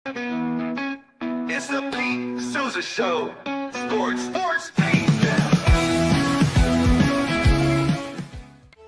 It's the Pete Sousa Show. Sports,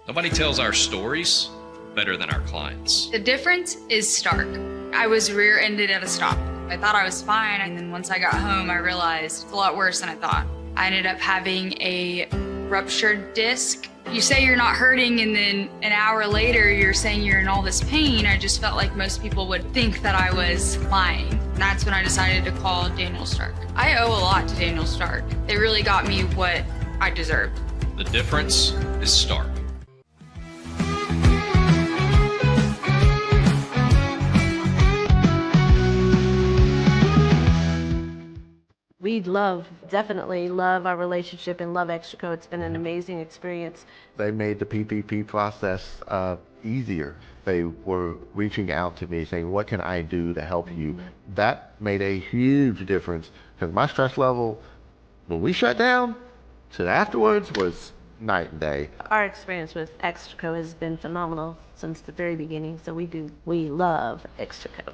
Nobody tells our stories better than our clients. The difference is stark. I was rear-ended at a stop. I thought I was fine, and then once I got home, I realized it's a lot worse than I thought. I ended up having a ruptured disc. You say you're not hurting, and then an hour later, you're saying you're in all this pain. I just felt like most people would think that I was lying. And that's when I decided to call Daniel Stark. I owe a lot to Daniel Stark. They really got me what I deserved. The difference is stark. We definitely love our relationship and love Extraco. It's been an amazing experience. They made the PPP process easier. They were reaching out to me saying, what can I do to help you? That made a huge difference because my stress level, when we shut down, to afterwards was night and day. Our experience with Extraco has been phenomenal since the very beginning, so we love Extraco.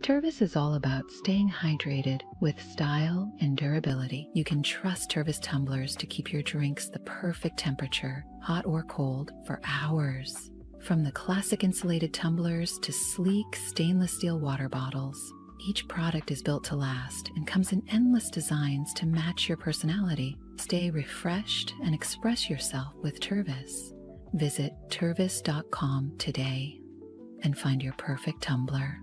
Tervis is all about staying hydrated with style and durability. You can trust Tervis tumblers to keep your drinks the perfect temperature, hot or cold, for hours. From the classic insulated tumblers to sleek stainless steel water bottles, each product is built to last and comes in endless designs to match your personality. Stay refreshed and express yourself with Tervis. Visit tervis.com today and find your perfect tumbler.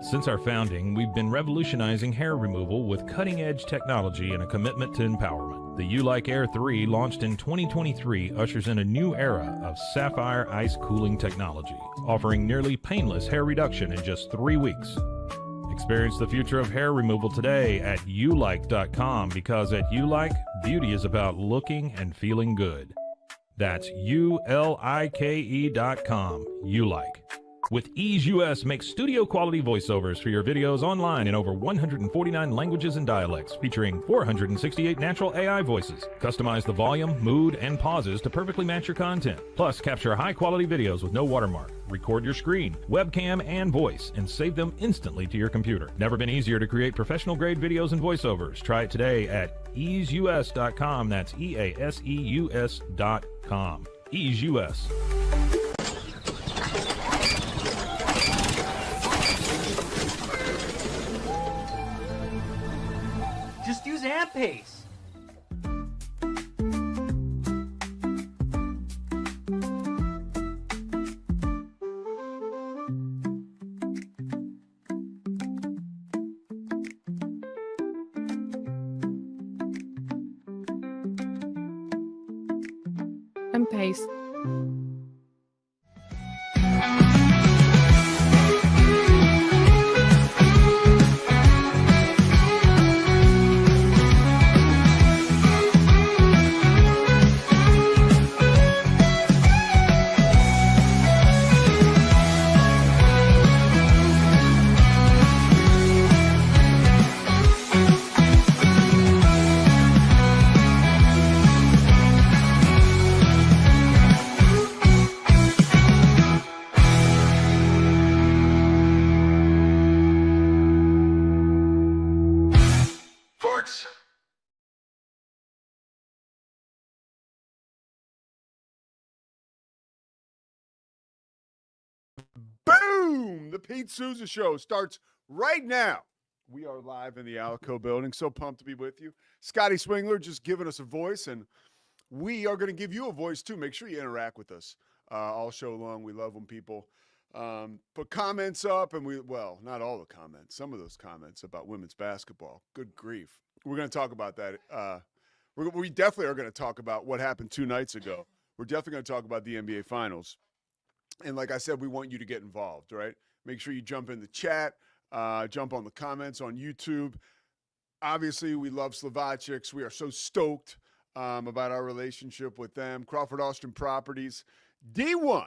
Since our founding, we've been revolutionizing hair removal with cutting-edge technology and a commitment to empowerment. The U-Like Air 3, launched in 2023, ushers in a new era of sapphire ice cooling technology, offering nearly painless hair reduction in just 3 weeks. Experience the future of hair removal today at ulike.com, because at U-Like, beauty is about looking and feeling good. That's ulike.com. U-Like. With Ease US, make studio-quality voiceovers for your videos online in over 149 languages and dialects, featuring 468 natural AI voices. Customize the volume, mood, and pauses to perfectly match your content. Plus, capture high-quality videos with no watermark. Record your screen, webcam, and voice, and save them instantly to your computer. Never been easier to create professional-grade videos and voiceovers. Try it today at easeus.com. That's EASEUS.com. Ease US. Just use AMP-Pace. AMP-Pace. Boom! The Pete Sousa Show starts right now. We are live in the Alico building. So pumped to be with you. Scotty Swingler just giving us a voice, and we are going to give you a voice too. Make sure you interact with us all show long. We love when people put comments up, and not all the comments, some of those comments about women's basketball. Good grief. We're going to talk about that. We definitely are going to talk about what happened 2 nights ago. We're definitely going to talk about the NBA Finals. And like I said, we want you to get involved, right? Make sure you jump in the chat, jump on the comments on YouTube. Obviously, we love Slovacics. We are so stoked about our relationship with them. Crawford Austin Properties, D1,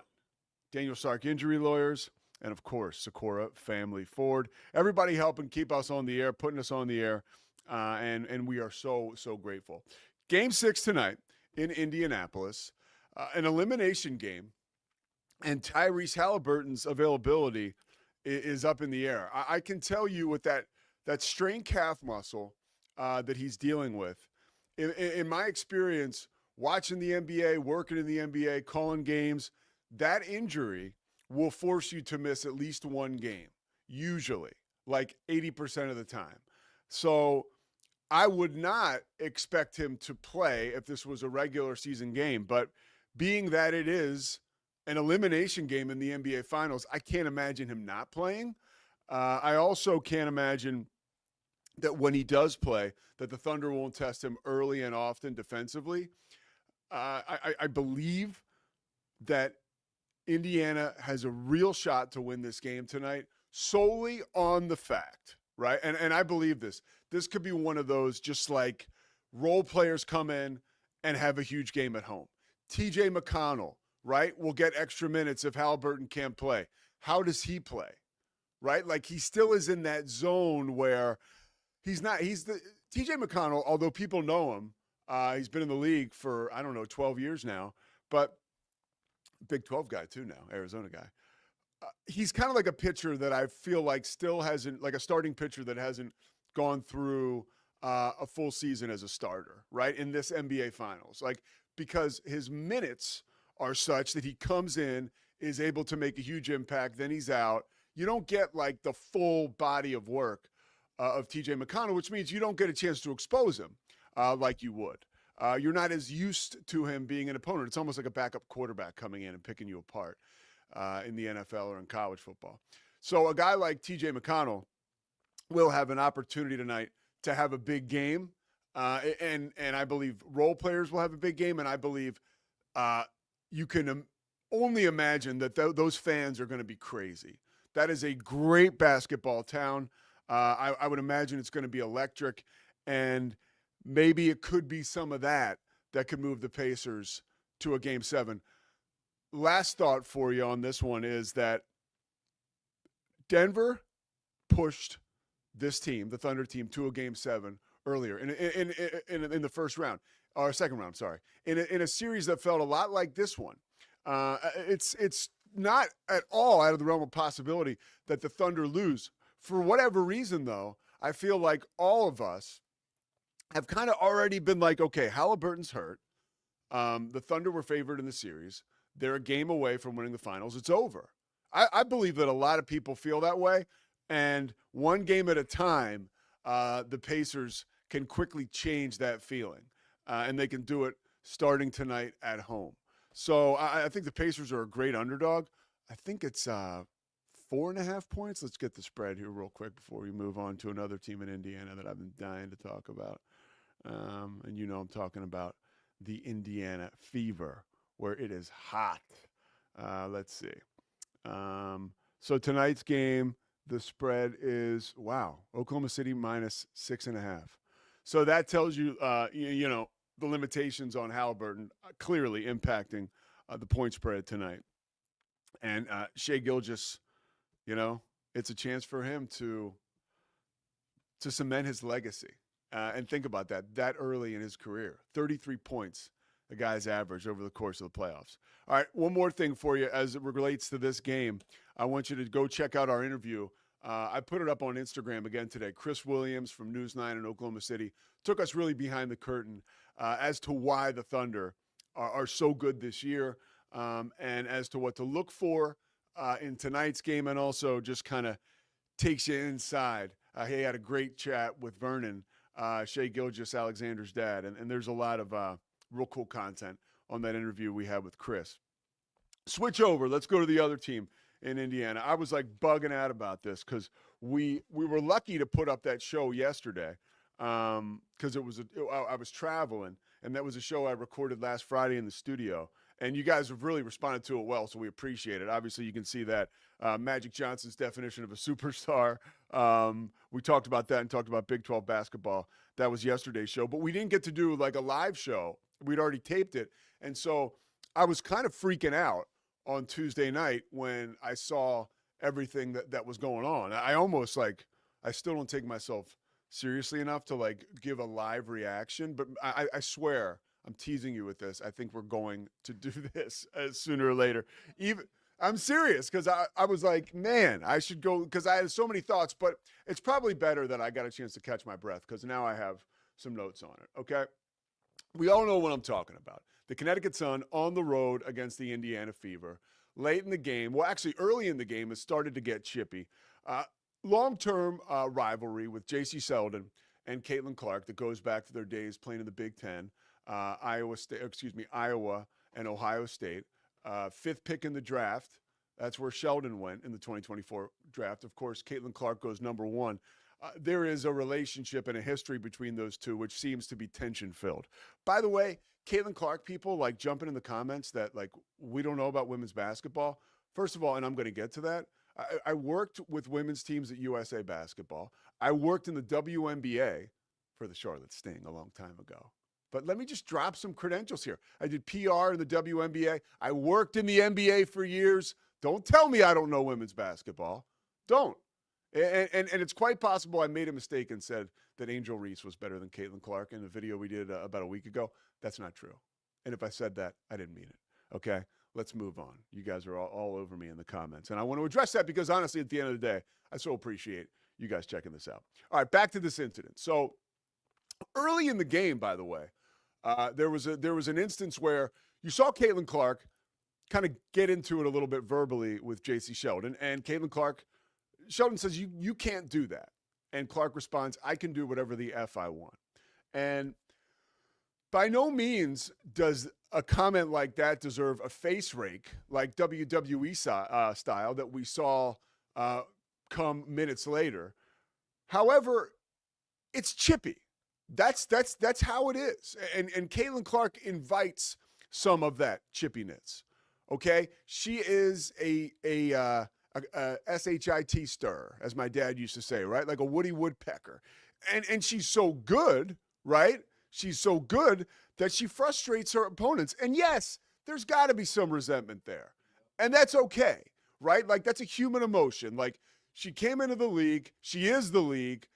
Daniel Stark Injury Lawyers, and, of course, Socorro Family Ford. Everybody helping keep us on the air, putting us on the air and we are so grateful. Game 6 tonight in Indianapolis, an elimination game, and Tyrese Halliburton's availability is up in the air. I can tell you with that strained calf muscle that he's dealing with, in my experience, watching the NBA, working in the NBA, calling games, that injury will force you to miss at least one game, usually, like 80% of the time. So I would not expect him to play if this was a regular season game, but being that it is an elimination game in the NBA Finals, I can't imagine him not playing. I also can't imagine that when he does play, that the Thunder won't test him early and often defensively. I believe that Indiana has a real shot to win this game tonight solely on the fact, right? And I believe this. This could be one of those just like role players come in and have a huge game at home. TJ McConnell, right, will get extra minutes if Halliburton can't play. How does he play, right? Like he still is in that zone where he's the TJ McConnell, although people know him, he's been in the league for, 12 years now, but Big 12 guy too now, Arizona guy. He's kind of like a pitcher that I feel like still hasn't, like a starting pitcher that hasn't gone through a full season as a starter, right, in this NBA Finals. Like, because his minutes are such that he comes in, is able to make a huge impact, then he's out. You don't get like the full body of work of TJ McConnell, which means you don't get a chance to expose him like you would. You're not as used to him being an opponent. It's almost like a backup quarterback coming in and picking you apart in the NFL or in college football. So a guy like TJ McConnell will have an opportunity tonight to have a big game. And I believe role players will have a big game. And I believe you can only imagine that those fans are going to be crazy. That is a great basketball town. I would imagine it's going to be electric, and maybe it could be some of that could move the Pacers to a Game 7. Last thought for you on this one is that Denver pushed this team, the Thunder team, to a Game 7 earlier in the first round, or second round, sorry, in a series that felt a lot like this one. It's not at all out of the realm of possibility that the Thunder lose. For whatever reason, though, I feel like all of us have kind of already been like, okay, Halliburton's hurt. The Thunder were favored in the series. They're a game away from winning the finals. It's over. I believe that a lot of people feel that way. And one game at a time, the Pacers can quickly change that feeling. And they can do it starting tonight at home. So I think the Pacers are a great underdog. I think it's 4.5 points. Let's get the spread here real quick before we move on to another team in Indiana that I've been dying to talk about. And I'm talking about the Indiana Fever, where it is hot. Let's see. So tonight's game, the spread is, Oklahoma City minus 6.5. So that tells you, the limitations on Halliburton clearly impacting the point spread tonight. And Shai Gilgeous, it's a chance for him to cement his legacy. And think about that early in his career. 33 points, the guy's average over the course of the playoffs. All right, one more thing for you as it relates to this game. I want you to go check out our interview. I put it up on Instagram again today. Chris Williams from News 9 in Oklahoma City took us really behind the curtain as to why the Thunder are so good this year, and as to what to look for in tonight's game, and also just kind of takes you inside. He had a great chat with Vernon, Shai Gilgeous, Alexander's dad, and there's a lot of real cool content on that interview we had with Chris. Switch over. Let's go to the other team in Indiana. I was like bugging out about this because we were lucky to put up that show yesterday because I was traveling, and that was a show I recorded last Friday in the studio. And you guys have really responded to it well, so we appreciate it. Obviously, you can see that Magic Johnson's definition of a superstar. We talked about that and talked about Big 12 basketball. That was yesterday's show. But we didn't get to do like a live show. We'd already taped it. And so I was kind of freaking out on Tuesday night when I saw everything that was going on. I almost I still don't take myself seriously enough to like give a live reaction, but I swear I'm teasing you with this. I think we're going to do this sooner or later. Even I'm serious because I was like, man, I should go because I had so many thoughts, but it's probably better that I got a chance to catch my breath because now I have some notes on it. Okay. We all know what I'm talking about. The Connecticut Sun on the road against the Indiana Fever. Late in the game, well, actually early in the game, it started to get chippy. Long-term rivalry with J.C. Sheldon and Caitlin Clark that goes back to their days playing in the Big Ten, Iowa and Ohio State. Fifth pick in the draft. That's where Sheldon went in the 2024 draft. Of course, Caitlin Clark goes number one. There is a relationship and a history between those two, which seems to be tension-filled. By the way, Caitlin Clark people like jumping in the comments that like we don't know about women's basketball. First of all, and I'm going to get to that, I worked with women's teams at USA Basketball. I worked in the WNBA for the Charlotte Sting a long time ago. But let me just drop some credentials here. I did PR in the WNBA. I worked in the NBA for years. Don't tell me I don't know women's basketball. Don't. And it's quite possible I made a mistake and said that Angel Reese was better than Caitlin Clark in the video we did about a week ago. That's not true. And if I said that, I didn't mean it. Okay? Let's move on. You guys are all over me in the comments. And I want to address that because, honestly, at the end of the day, I so appreciate you guys checking this out. All right, back to this incident. So early in the game, by the way, there was an instance where you saw Caitlin Clark kind of get into it a little bit verbally with J.C. Sheldon. And Sheldon says, you can't do that. And Clark responds, I can do whatever the F I want. And by no means does a comment like that deserve a face rake like WWE style that we saw come minutes later. However, it's chippy. That's how it is. And Caitlin Clark invites some of that chippiness. Okay? She is a SHIT stirrer, as my dad used to say, right? Like a Woody Woodpecker. And she's so good, right? She's so good that she frustrates her opponents. And yes, there's got to be some resentment there. And that's okay, right? Like that's a human emotion. Like she came into the league. She is the league.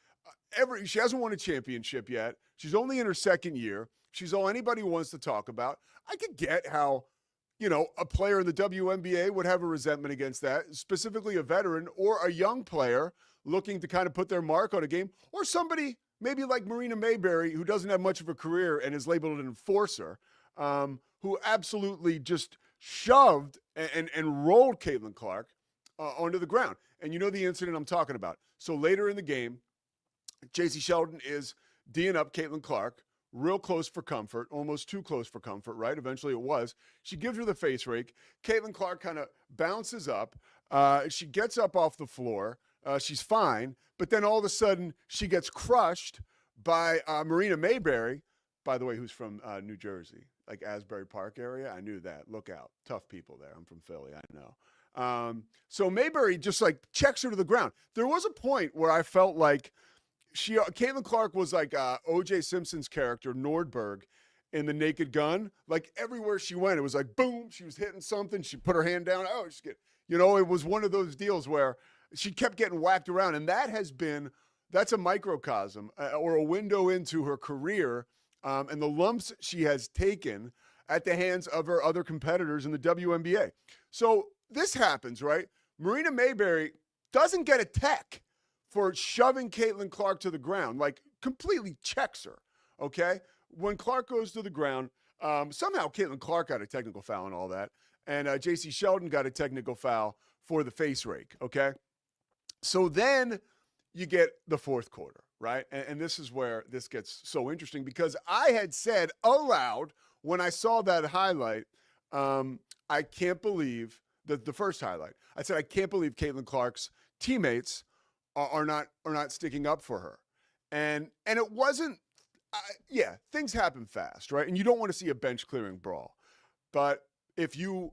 She hasn't won a championship yet. She's only in her second year. She's all anybody wants to talk about. I could get how, a player in the WNBA would have a resentment against that, specifically a veteran or a young player looking to kind of put their mark on a game, or somebody maybe like Marina Mayberry, who doesn't have much of a career and is labeled an enforcer, who absolutely just shoved and rolled Caitlin Clark onto the ground. And you know the incident I'm talking about. So later in the game, J.C. Sheldon is D'ing up Caitlin Clark, real close for comfort, almost too close for comfort, right? Eventually it was. She gives her the face rake. Caitlin Clark kind of bounces up. She gets up off the floor. She's fine. But then all of a sudden she gets crushed by Marina Mayberry, by the way, who's from New Jersey, like Asbury Park area. I knew that. Look out. Tough people there. I'm from Philly. I know. So Mayberry just like checks her to the ground. There was a point where I felt like Caitlin Clark was like O.J. Simpson's character, Nordberg, in The Naked Gun. Like everywhere she went, it was like, boom, she was hitting something. She put her hand down. Oh, she's getting, it was one of those deals where she kept getting whacked around. And that's a microcosm or a window into her career and the lumps she has taken at the hands of her other competitors in the WNBA. So this happens, right? Marina Mayberry doesn't get a tech for shoving Caitlin Clark to the ground, like completely checks her, okay? When Clark goes to the ground, somehow Caitlin Clark got a technical foul and all that, and J.C. Sheldon got a technical foul for the face rake, okay? So then you get the fourth quarter, right? And this is where this gets so interesting because I had said aloud when I saw that highlight, I can't believe the first highlight. I said, I can't believe Caitlin Clark's teammates are not sticking up for her. And it wasn't, things happen fast, right? And you don't want to see a bench clearing brawl. But if you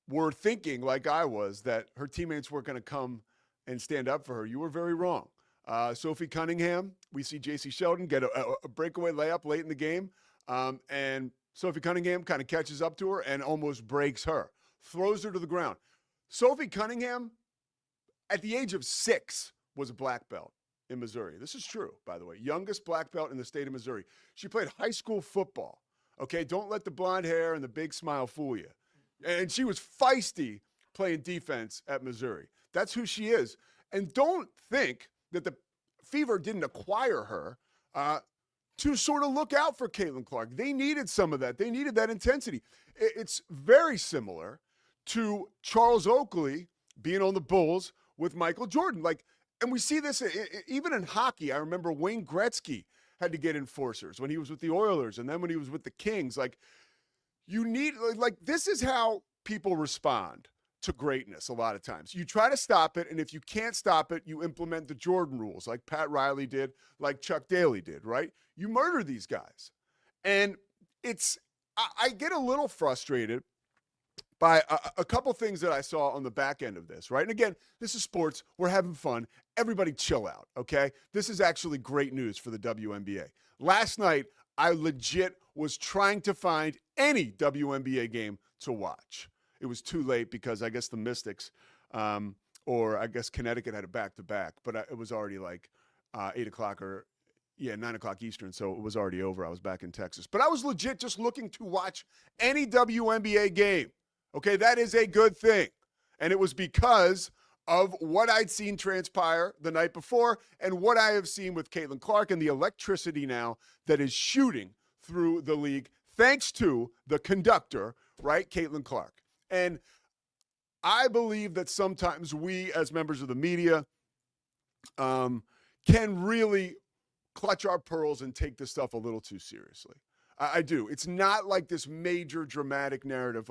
were thinking like I was that her teammates were going to come and stand up for her, you were very wrong. Sophie Cunningham, we see J.C. Sheldon get a breakaway layup late in the game. And Sophie Cunningham kind of catches up to her and almost breaks her, throws her to the ground. Sophie Cunningham, at the age of 6, was a black belt. in Missouri. This is true, by the way. Youngest black belt in the state of Missouri. She played high school football. Okay, don't let the blonde hair and the big smile fool you. And she was feisty playing defense at Missouri. That's who she is. And don't think that the Fever didn't acquire her to sort of look out for Caitlin Clark. They needed some of that. They needed that intensity. It's very similar to Charles Oakley being on the Bulls with Michael Jordan. And we see this even in hockey. I remember Wayne Gretzky had to get enforcers when he was with the Oilers, and then when he was with the Kings. This is how people respond to greatness a lot of times. You try to stop it, and if you can't stop it, you implement the Jordan rules like Pat Riley did, like Chuck Daly did, right? You murder these guys. And I get a little frustrated by a couple things that I saw on the back end of this, right? And again, this is sports. We're having fun. Everybody chill out, okay? This is actually great news for the WNBA. Last night, I legit was trying to find any WNBA game to watch. It was too late because I guess the Mystics or I guess Connecticut had a back-to-back, but it was already 8 o'clock 9 o'clock Eastern, so it was already over. I was back in Texas. But I was legit just looking to watch any WNBA game. Okay, that is a good thing. And it was because of what I'd seen transpire the night before and what I have seen with Caitlin Clark and the electricity now that is shooting through the league thanks to the conductor, right, Caitlin Clark. And I believe that sometimes we as members of the media can really clutch our pearls and take this stuff a little too seriously. I do. It's not like this major dramatic narrative.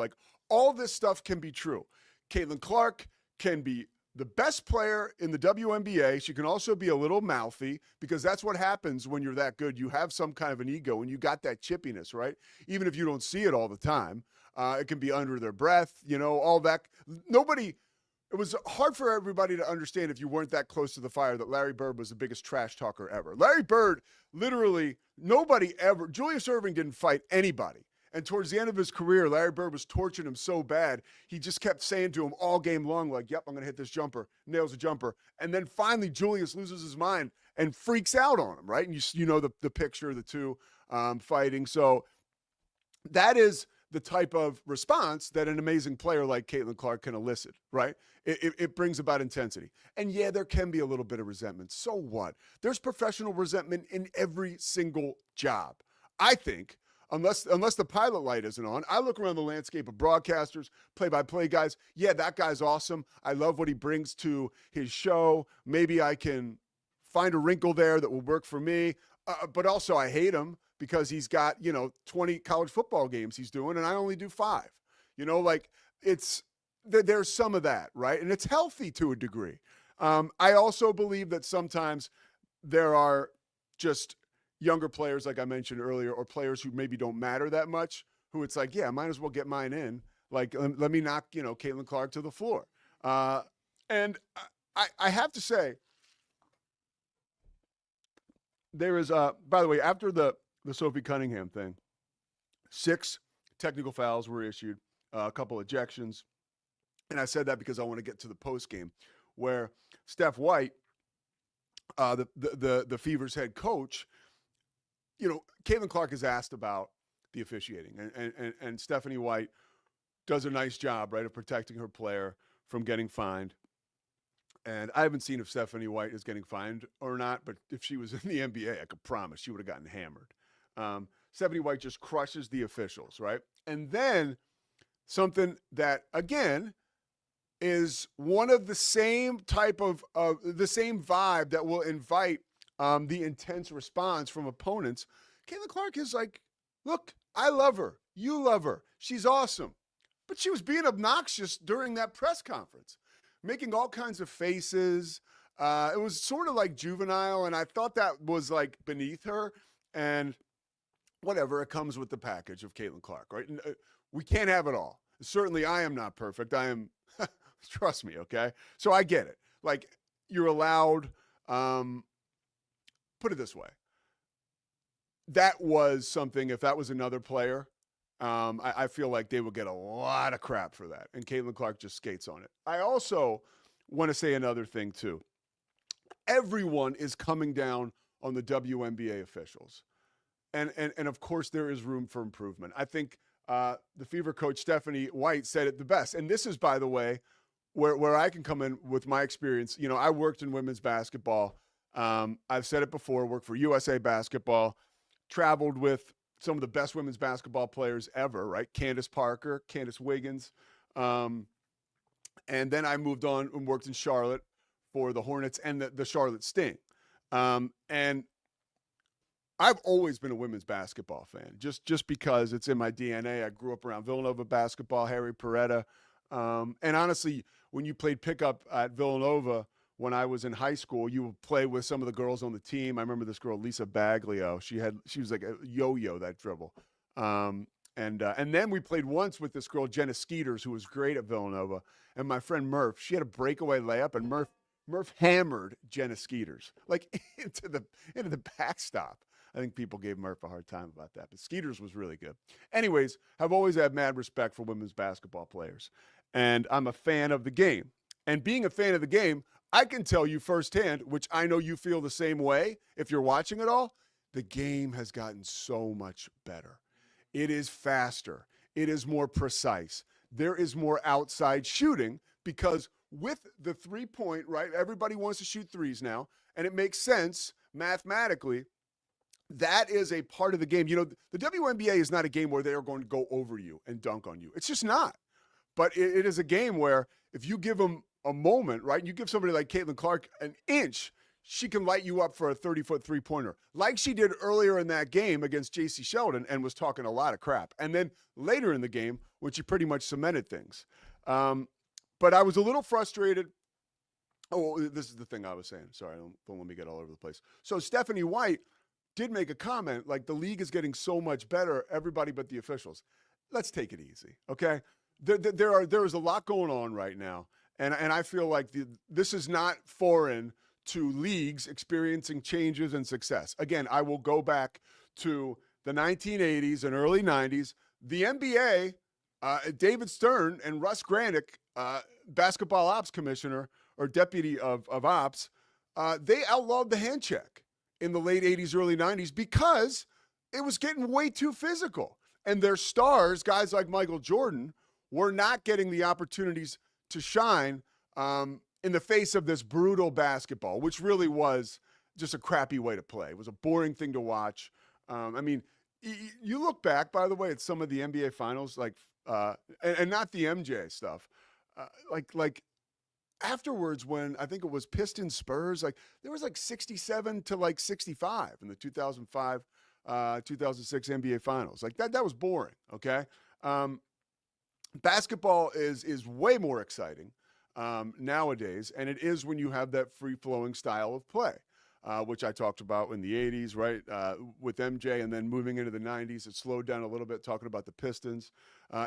All this stuff can be true. Caitlin Clark can be the best player in the WNBA. She can also be a little mouthy because that's what happens when you're that good. You have some kind of an ego and you got that chippiness, right? Even if you don't see it all the time. It can be under their breath, all that. It was hard for everybody to understand if you weren't that close to the fire that Larry Bird was the biggest trash talker ever. Larry Bird, literally, Julius Erving didn't fight anybody. And towards the end of his career, Larry Bird was torturing him so bad, he just kept saying to him all game long, yep, I'm going to hit this jumper, nails a jumper. And then finally, Julius loses his mind and freaks out on him, right? And you know the picture of the two fighting. So that is the type of response that an amazing player like Caitlin Clark can elicit, right? It brings about intensity. And yeah, there can be a little bit of resentment. So what? There's professional resentment in every single job. I think, unless the pilot light isn't on, I look around the landscape of broadcasters, play-by-play guys. Yeah, that guy's awesome. I love what he brings to his show. Maybe I can find a wrinkle there that will work for me. But also I hate him because he's got, 20 college football games he's doing, and I only do 5. There's some of that, right? And it's healthy to a degree. I also believe that sometimes there are just younger players, like I mentioned earlier, or players who maybe don't matter that much, who it's I might as well get mine in. Let me knock, Caitlin Clark to the floor. And I have to say, there is, by the way, after the Sophie Cunningham thing, 6 technical fouls were issued, a couple ejections. And I said that because I want to get to the post game where Steph White, the Fever's head coach, Caitlin Clark is asked about the officiating, and Stephanie White does a nice job, right, of protecting her player from getting fined. And I haven't seen if Stephanie White is getting fined or not, but if she was in the NBA, I could promise she would have gotten hammered. Stephanie White just crushes the officials, right? And then something that, again, is one of the same type of the same vibe that will invite the intense response from opponents. Caitlin Clark is look, I love her. You love her. She's awesome. But she was being obnoxious during that press conference, making all kinds of faces. It was sort of juvenile, and I thought that was beneath her. And whatever, it comes with the package of Caitlin Clark, right? And, we can't have it all. Certainly I am not perfect. I am, trust me, okay? So I get it. You're allowed, put it this way. That was something, if that was another player, I feel like they would get a lot of crap for that. And Caitlin Clark just skates on it. I also want to say another thing, too. everyone is coming down on the WNBA officials. And of course, there is room for improvement. I think the Fever coach, Stephanie White, said it the best. And this is, by the way, where I can come in with my experience. You know, I worked in women's basketball. I've said it before, worked for USA Basketball, traveled with some of the best women's basketball players ever, right? Candace Parker, Candace Wiggins. And then I moved on and worked in Charlotte for the Hornets and the Charlotte Sting. And I've always been a women's basketball fan, just because it's in my DNA. I grew up around Villanova basketball, Harry Perretta. And honestly, when you played pickup at Villanova when I was in high school, you would play with some of the girls on the team. I remember this girl, Lisa Baglio. She was like a yo-yo, that dribble. And then we played once with this girl, Jenna Skeeters, who was great at Villanova. And my friend Murph, she had a breakaway layup, and Murph hammered Jenna Skeeters like into the backstop. I think people gave Murph a hard time about that, but Skeeters was really good. Anyways, I've always had mad respect for women's basketball players, and I'm a fan of the game. And being a fan of the game, I can tell you firsthand, which I know you feel the same way if you're watching it all, the game has gotten so much better. It is faster. It is more precise. There is more outside shooting because with the three-point, right, everybody wants to shoot threes now, and it makes sense mathematically. That is a part of the game. You know, the WNBA is not a game where they are going to go over you and dunk on you. It's just not. But it is a game where if you give them a moment, right, you give somebody like Caitlin Clark an inch, she can light you up for a 30-foot three-pointer, like she did earlier in that game against J.C. Sheldon and was talking a lot of crap. And then later in the game, when she pretty much cemented things. But I was a little frustrated. Oh, this is the thing I was saying. Sorry, don't let me get all over the place. So Stephanie White did make a comment, like the league is getting so much better, everybody but the officials. Let's take it easy, okay? There is a lot going on right now, and I feel like this is not foreign to leagues experiencing changes and success. Again, I will go back to the 1980s and early 90s. The NBA, David Stern and Russ Granick, basketball ops commissioner or deputy of ops, they outlawed the hand check in the late 80s, early 90s because it was getting way too physical. And their stars, guys like Michael Jordan, were not getting the opportunities to shine in the face of this brutal basketball, which really was just a crappy way to play. It was a boring thing to watch. I mean, you look back, by the way, at some of the NBA finals, like, and not the MJ stuff, like afterwards when I think it was Pistons Spurs, like there was like 67 to like 65 in the 2005, 2006 NBA finals. Like that was boring. Okay. Basketball is way more exciting nowadays, and it is when you have that free-flowing style of play, which I talked about in the 80s, right, with MJ, and then moving into the 90s, it slowed down a little bit, talking about the Pistons,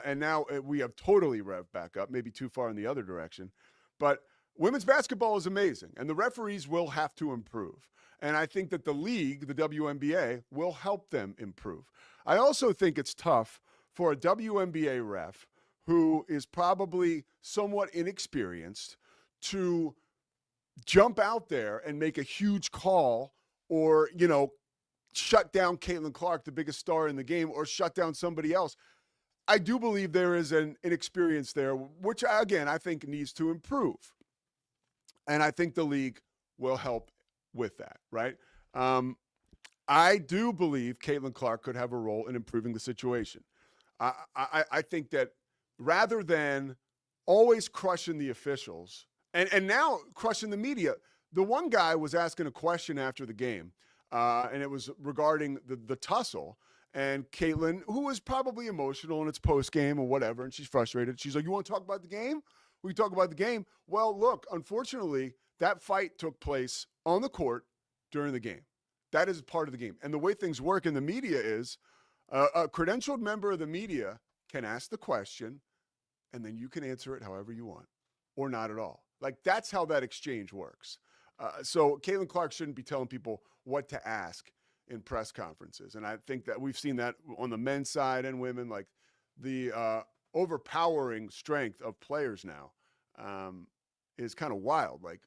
and now we have totally revved back up, maybe too far in the other direction, but women's basketball is amazing, and the referees will have to improve, and I think that the league, the WNBA, will help them improve. I also think it's tough for a WNBA ref who is probably somewhat inexperienced to jump out there and make a huge call or, you know, shut down Caitlin Clark, the biggest star in the game, or shut down somebody else. I do believe there is an inexperience there, which, again, I think needs to improve. And I think the league will help with that, right? I do believe Caitlin Clark could have a role in improving the situation. I think that rather than always crushing the officials and now crushing the media, the one guy was asking a question after the game, and it was regarding the tussle. And Caitlin, who was probably emotional and it's post-game or whatever, and she's frustrated. She's like, you want to talk about the game? We talk about the game. Well, look, unfortunately, that fight took place on the court during the game. That is part of the game. And the way things work in the media is a credentialed member of the media can ask the question, and then you can answer it however you want, or not at all. Like, that's how that exchange works. So Caitlin Clark shouldn't be telling people what to ask in press conferences. And I think that we've seen that on the men's side and women, like the overpowering strength of players now is kind of wild. Like,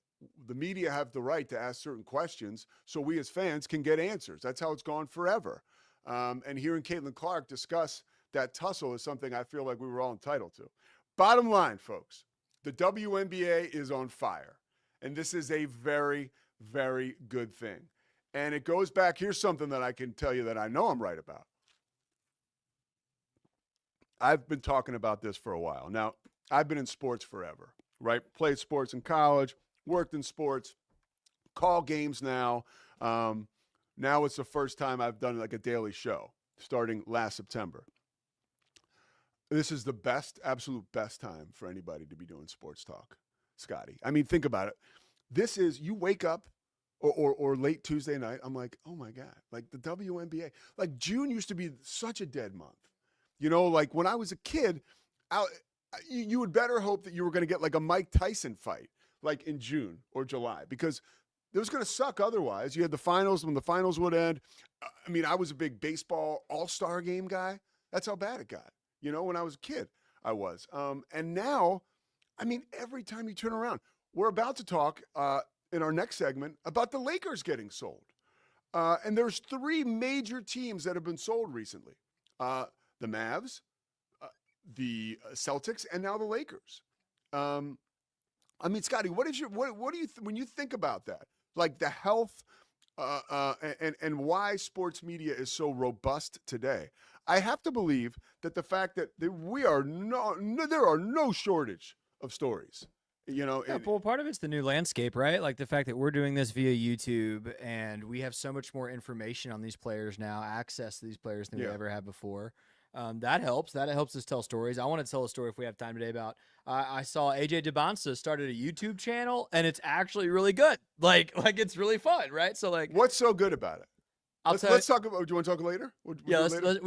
the media have the right to ask certain questions so we as fans can get answers. That's how it's gone forever. And hearing Caitlin Clark discuss that tussle is something I feel like we were all entitled to. Bottom line, folks, the WNBA is on fire. And this is a very, very good thing. And it goes back, here's something that I can tell you that I know I'm right about. I've been talking about this for a while. Now, I've been in sports forever, right? Played sports in college, worked in sports, call games now. Now it's the first time I've done like a daily show starting last September. This is the best, absolute best time for anybody to be doing sports talk, Scotty. I mean, think about it. This is, you wake up or late Tuesday night, I'm like, oh my God, like the WNBA. Like June used to be such a dead month. You know, like when I was a kid, you would better hope that you were going to get like a Mike Tyson fight, like in June or July, because it was going to suck otherwise. You had the finals when the finals would end. I mean, I was a big baseball all-star game guy. That's how bad it got. You know, when I was a kid, I was. And now, I mean, every time you turn around, we're about to talk in our next segment about the Lakers getting sold. And there's 3 major teams that have been sold recently. The Mavs, the Celtics, and now the Lakers. I mean, Scotty, what do you when you think about that? Like the health and why sports media is so robust today. I have to believe that the fact that there are no shortage of stories. You know, yeah, well, part of it's the new landscape, right? Like the fact that we're doing this via YouTube and we have so much more information on these players now, access to these players than we ever had before. That helps. That helps us tell stories. I want to tell a story if we have time today about I saw AJ Dybantsa started a YouTube channel and it's actually really good. Like it's really fun, right? So like, what's so good about it? Let's talk about. Do you want to talk later? We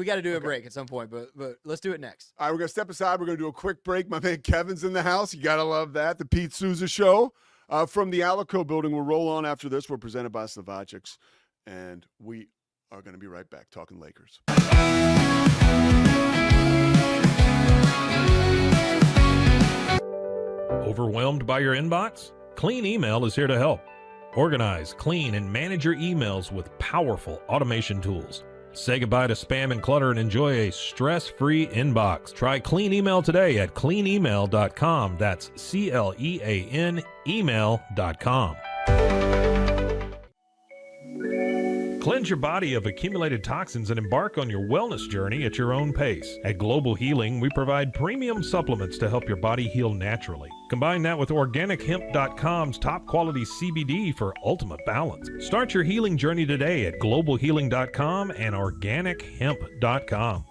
got to do a break at some point, but let's do it next. All right, we're gonna step aside. We're gonna do a quick break. My man Kevin's in the house. You gotta love that. The Pete Sousa Show from the Alico Building. We'll roll on after this. We're presented by Slovakics, and we are gonna be right back talking Lakers. Overwhelmed by your inbox? Clean Email is here to help. Organize, clean, and manage your emails with powerful automation tools. Say goodbye to spam and clutter and enjoy a stress-free inbox. Try Clean Email today at cleanemail.com. That's CLEAN email.com. Cleanse your body of accumulated toxins and embark on your wellness journey at your own pace. At Global Healing, we provide premium supplements to help your body heal naturally. Combine that with OrganicHemp.com's top quality CBD for ultimate balance. Start your healing journey today at globalhealing.com and OrganicHemp.com.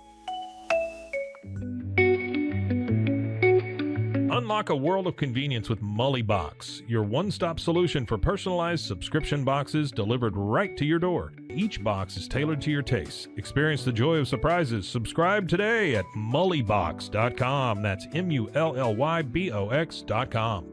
Unlock a world of convenience with Mully Box, your one-stop solution for personalized subscription boxes delivered right to your door. Each box is tailored to your taste. Experience the joy of surprises. Subscribe today at mullybox.com. That's MULLYBOX.com.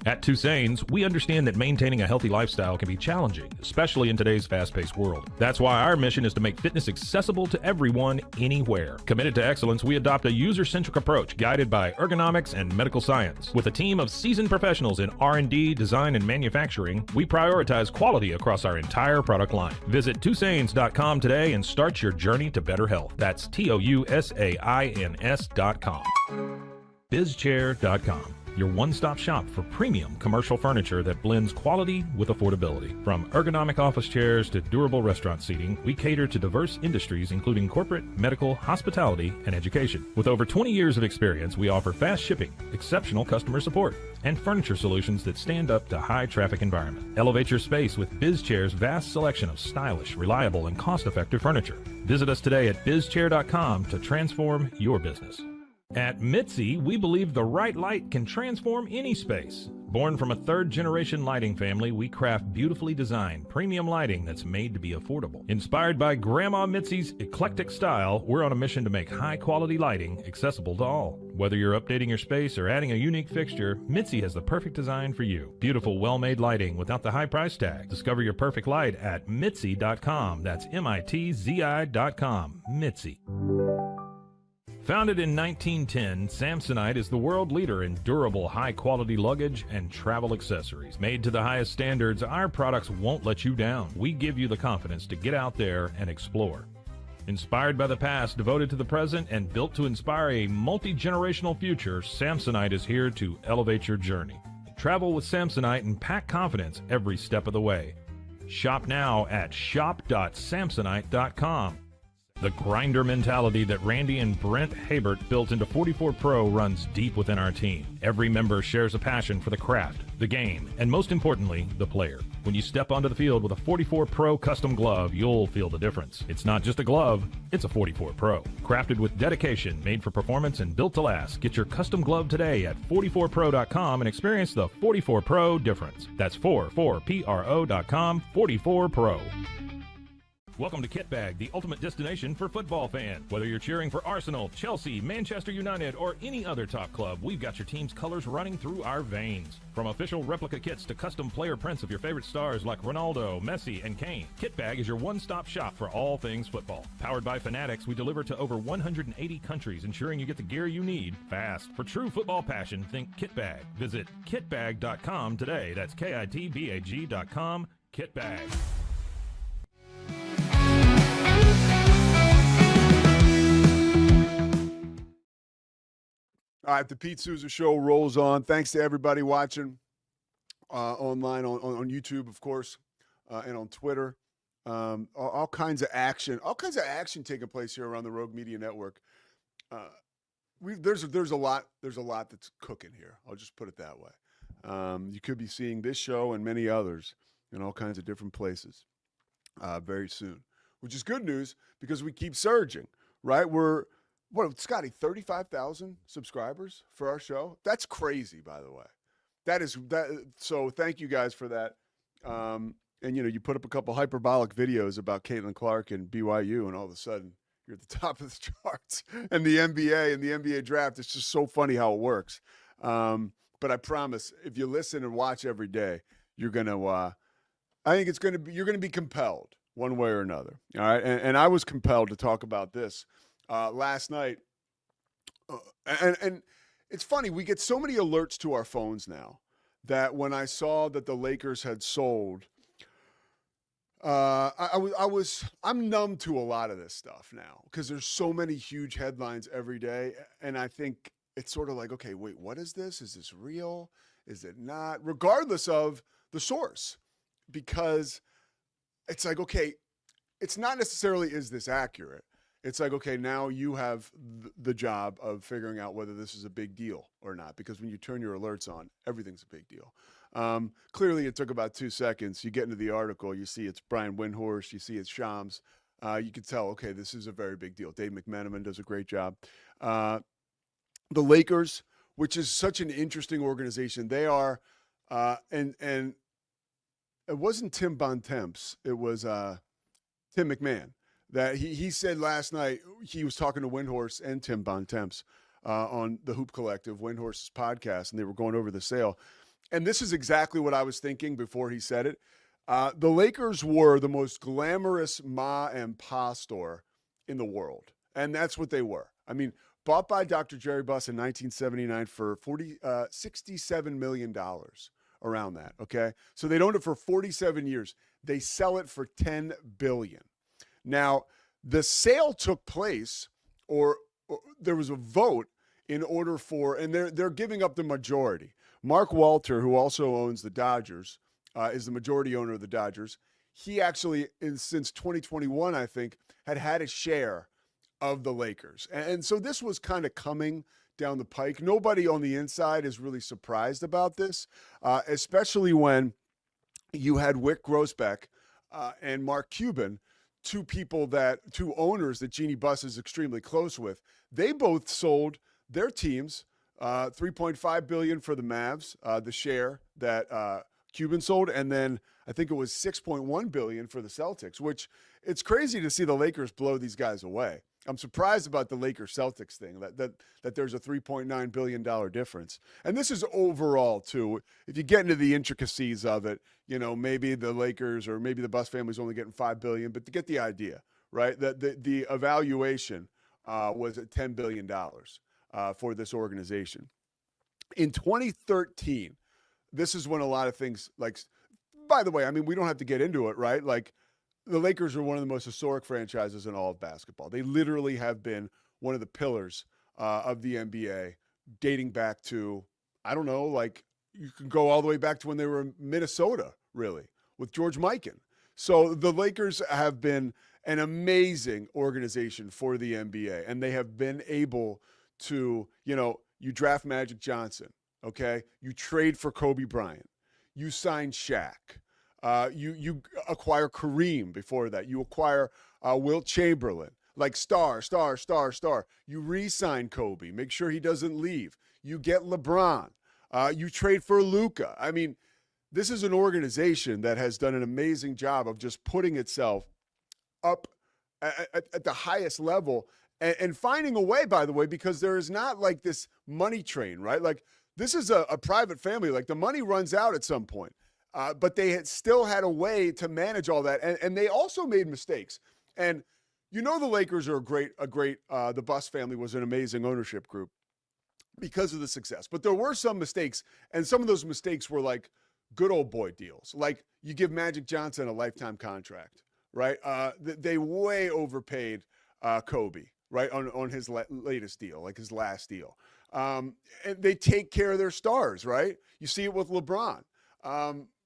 At Toussaint's, we understand that maintaining a healthy lifestyle can be challenging, especially in today's fast-paced world. That's why our mission is to make fitness accessible to everyone, anywhere. Committed to excellence, we adopt a user-centric approach guided by ergonomics and medical science. With a team of seasoned professionals in R&D, design, and manufacturing, we prioritize quality across our entire product line. Visit Toussaint's.com today and start your journey to better health. That's TOUSAINS.com. BizChair.com. Your one-stop shop for premium commercial furniture that blends quality with affordability. From ergonomic office chairs to durable restaurant seating, we cater to diverse industries including corporate, medical, hospitality, and education. With over 20 years of experience, we offer fast shipping, exceptional customer support, and furniture solutions that stand up to high-traffic environment. Elevate your space with BizChair's vast selection of stylish, reliable, and cost-effective furniture. Visit us today at BizChair.com to transform your business. At Mitzi, we believe the right light can transform any space. Born from a third-generation lighting family, we craft beautifully designed, premium lighting that's made to be affordable. Inspired by Grandma Mitzi's eclectic style, we're on a mission to make high-quality lighting accessible to all. Whether you're updating your space or adding a unique fixture, Mitzi has the perfect design for you. Beautiful, well-made lighting without the high price tag. Discover your perfect light at Mitzi.com. That's MITZI.com. Mitzi. Founded in 1910, Samsonite is the world leader in durable, high-quality luggage and travel accessories. Made to the highest standards, our products won't let you down. We give you the confidence to get out there and explore. Inspired by the past, devoted to the present, and built to inspire a multi-generational future, Samsonite is here to elevate your journey. Travel with Samsonite and pack confidence every step of the way. Shop now at shop.samsonite.com. The grinder mentality that Randy and Brent Habert built into 44 Pro runs deep within our team. Every member shares a passion for the craft, the game, and most importantly, the player. When you step onto the field with a 44 Pro custom glove, you'll feel the difference. It's not just a glove, it's a 44 Pro. Crafted with dedication, made for performance, and built to last. Get your custom glove today at 44pro.com and experience the 44 Pro difference. That's 44pro.com, 44 Pro. Welcome to Kitbag, the ultimate destination for football fans. Whether you're cheering for Arsenal, Chelsea, Manchester United, or any other top club, we've got your team's colors running through our veins. From official replica kits to custom player prints of your favorite stars like Ronaldo, Messi, and Kane, Kitbag is your one-stop shop for all things football. Powered by Fanatics, we deliver to over 180 countries, ensuring you get the gear you need fast. For true football passion, think Kitbag. Visit kitbag.com today. That's kitbag.com. Kitbag. All right, the Pete Sousa Show rolls on. Thanks to everybody watching online on YouTube, of course, and on Twitter. All kinds of action taking place here around the Rogue Media Network. There's a lot that's cooking here. I'll just put it that way. You could be seeing this show and many others in all kinds of different places very soon, which is good news because we keep surging, right? We're Scotty, 35,000 subscribers for our show? That's crazy, by the way. So thank you guys for that. And, you put up a couple hyperbolic videos about Caitlin Clark and BYU, and all of a sudden you're at the top of the charts. And the NBA and the NBA draft, it's just so funny how it works. But I promise, if you listen and watch every day, you're going to you're going to be compelled one way or another. All right. And I was compelled to talk about this last night. And it's funny, we get so many alerts to our phones now that when I saw that the Lakers had sold, I'm numb to a lot of this stuff now because there's so many huge headlines every day. And I think it's sort of like, okay, wait, what is this? Is this real? Is it not? Regardless of the source, because it's like, okay, it's not necessarily, is this accurate? It's like, okay, now you have the job of figuring out whether this is a big deal or not, because when you turn your alerts on, everything's a big deal. Clearly, it took about 2 seconds. You get into the article, you see it's Brian Windhorst, you see it's Shams. You can tell, okay, this is a very big deal. Dave McMenamin does a great job. The Lakers, which is such an interesting organization, they are, and it wasn't Tim Bontemps, it was Tim McMahon. That he said last night, he was talking to Windhorst and Tim Bontemps on the Hoop Collective, Windhorst's podcast, and they were going over the sale. And this is exactly what I was thinking before he said it. The Lakers were the most glamorous ma and pa store in the world, and that's what they were. I mean, bought by Dr. Jerry Buss in 1979 for $67 million, around that, okay? So they'd owned it for 47 years. They sell it for $10 billion. Now, the sale took place, or there was a vote in order for, and they're giving up the majority. Mark Walter, who also owns the Dodgers, is the majority owner of the Dodgers. He actually, since 2021, I think, had a share of the Lakers. And so this was kind of coming down the pike. Nobody on the inside is really surprised about this, especially when you had Wick Grossbeck and Mark Cuban, two owners that Jeannie Buss is extremely close with. They both sold their teams, $3.5 billion for the Mavs, the share that Cuban sold, and then I think it was $6.1 billion for the Celtics, which it's crazy to see the Lakers blow these guys away. I'm surprised about the Lakers-Celtics thing, that there's a $3.9 billion difference. And this is overall, too. If you get into the intricacies of it, maybe the Lakers or maybe the Buss family's only getting $5 billion, but to get the idea, right? That the evaluation was at $10 billion for this organization. In 2013, this is when a lot of things like, by the way, I mean, we don't have to get into it, right? Like, the Lakers are one of the most historic franchises in all of basketball. They literally have been one of the pillars of the NBA dating back to, I don't know, like you can go all the way back to when they were in Minnesota, really, with George Mikan. So the Lakers have been an amazing organization for the NBA, and they have been able to, you draft Magic Johnson, okay? You trade for Kobe Bryant. You sign Shaq. You acquire Kareem before that. You acquire Wilt Chamberlain. Like star. You re-sign Kobe. Make sure he doesn't leave. You get LeBron. You trade for Luka. I mean, this is an organization that has done an amazing job of just putting itself up at the highest level and finding a way, by the way, because there is not like this money train, right? Like this is a private family. Like the money runs out at some point. But they had still had a way to manage all that. And they also made mistakes. And the Lakers are a great, the Buss family was an amazing ownership group because of the success. But there were some mistakes, and some of those mistakes were like good old boy deals. Like you give Magic Johnson a lifetime contract, right? They way overpaid Kobe, right, on his latest deal, like his last deal. And they take care of their stars, right? You see it with LeBron.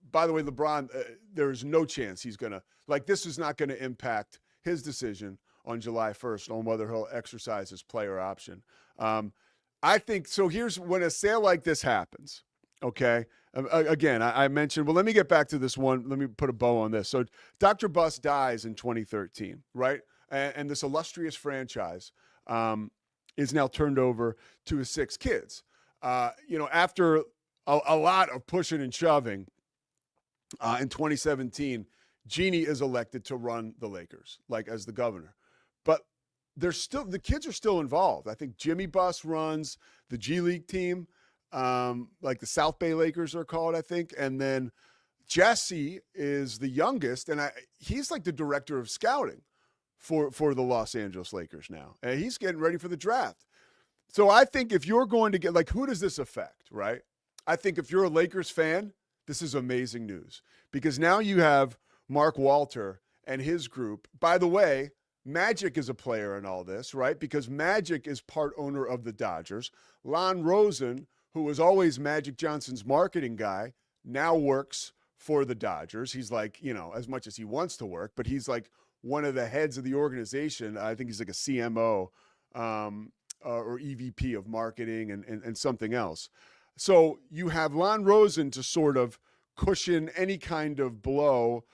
By the way, LeBron, there's no chance he's going to, this is not going to impact his decision on July 1st on whether he'll exercise his player option. I think, so here's when a sale like this happens, okay? Again, I mentioned, well, let me get back to this one. Let me put a bow on this. So Dr. Buss dies in 2013, right? And this illustrious franchise is now turned over to his 6 kids. After a lot of pushing and shoving in 2017, Jeannie is elected to run the Lakers, as the governor. But the kids are still involved. I think Jimmy Buss runs the G League team, the South Bay Lakers are called, I think. And then Jesse is the youngest, and he's like the director of scouting for the Los Angeles Lakers now. And he's getting ready for the draft. So I think if you're going to get, who does this affect, right? I think if you're a Lakers fan, this is amazing news because now you have Mark Walter and his group. By the way, Magic is a player in all this, right? Because Magic is part owner of the Dodgers. Lon Rosen, who was always Magic Johnson's marketing guy, now works for the Dodgers. He's as much as he wants to work, but he's one of the heads of the organization. I think he's like a CMO or EVP of marketing and something else. So you have Lon Rosen to sort of cushion any kind of blow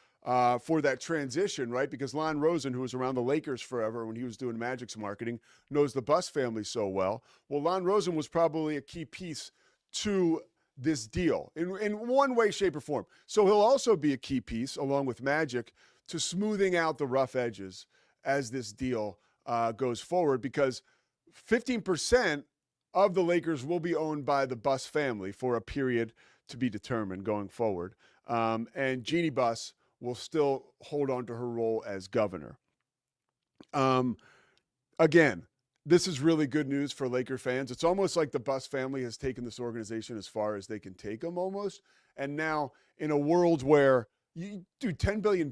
for that transition, right? Because Lon Rosen, who was around the Lakers forever when he was doing Magic's marketing, knows the Buss family so well. Well, Lon Rosen was probably a key piece to this deal in one way, shape, or form. So he'll also be a key piece, along with Magic, to smoothing out the rough edges as this deal goes forward, because 15% of the Lakers will be owned by the Buss family for a period to be determined going forward. And Jeannie Buss will still hold on to her role as governor. Again, this is really good news for Laker fans. It's almost like the Buss family has taken this organization as far as they can take them almost. And now in a world where you do $10 billion,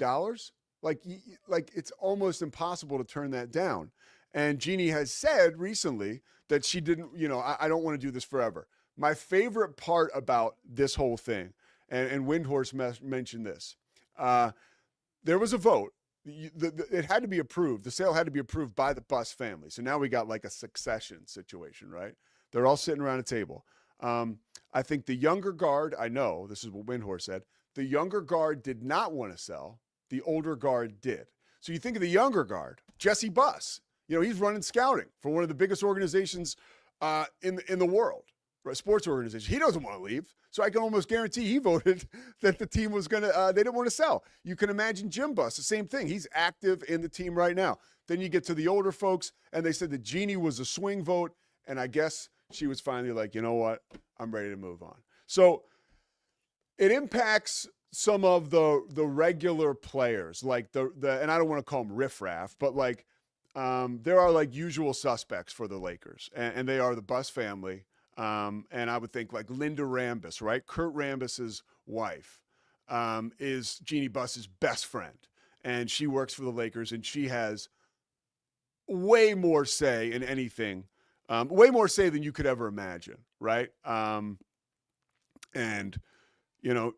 it's almost impossible to turn that down. And Jeannie has said recently that she didn't, I don't want to do this forever. My favorite part about this whole thing, and Windhorse mentioned this, there was a vote. It had to be approved. The sale had to be approved by the Buss family. So now we got a succession situation, right? They're all sitting around a table. I think the younger guard, I know, this is what Windhorse said, the younger guard did not want to sell. The older guard did. So you think of the younger guard, Jesse Buss. He's running scouting for one of the biggest organizations in the world, right? Sports organization. He doesn't want to leave. So I can almost guarantee he voted that the team was going to, they didn't want to sell. You can imagine Jim Buss, the same thing. He's active in the team right now. Then you get to the older folks, and they said that Jeannie was a swing vote, and I guess she was finally like, you know what? I'm ready to move on. So it impacts some of the regular players, and I don't want to call them riffraff, but there are like usual suspects for the Lakers, and they are the Buss family. And I would think like Linda Rambis, right? Kurt Rambis's wife is Jeannie Buss's best friend, and she works for the Lakers, and she has way more say in anything, way more say than you could ever imagine, right? And you know,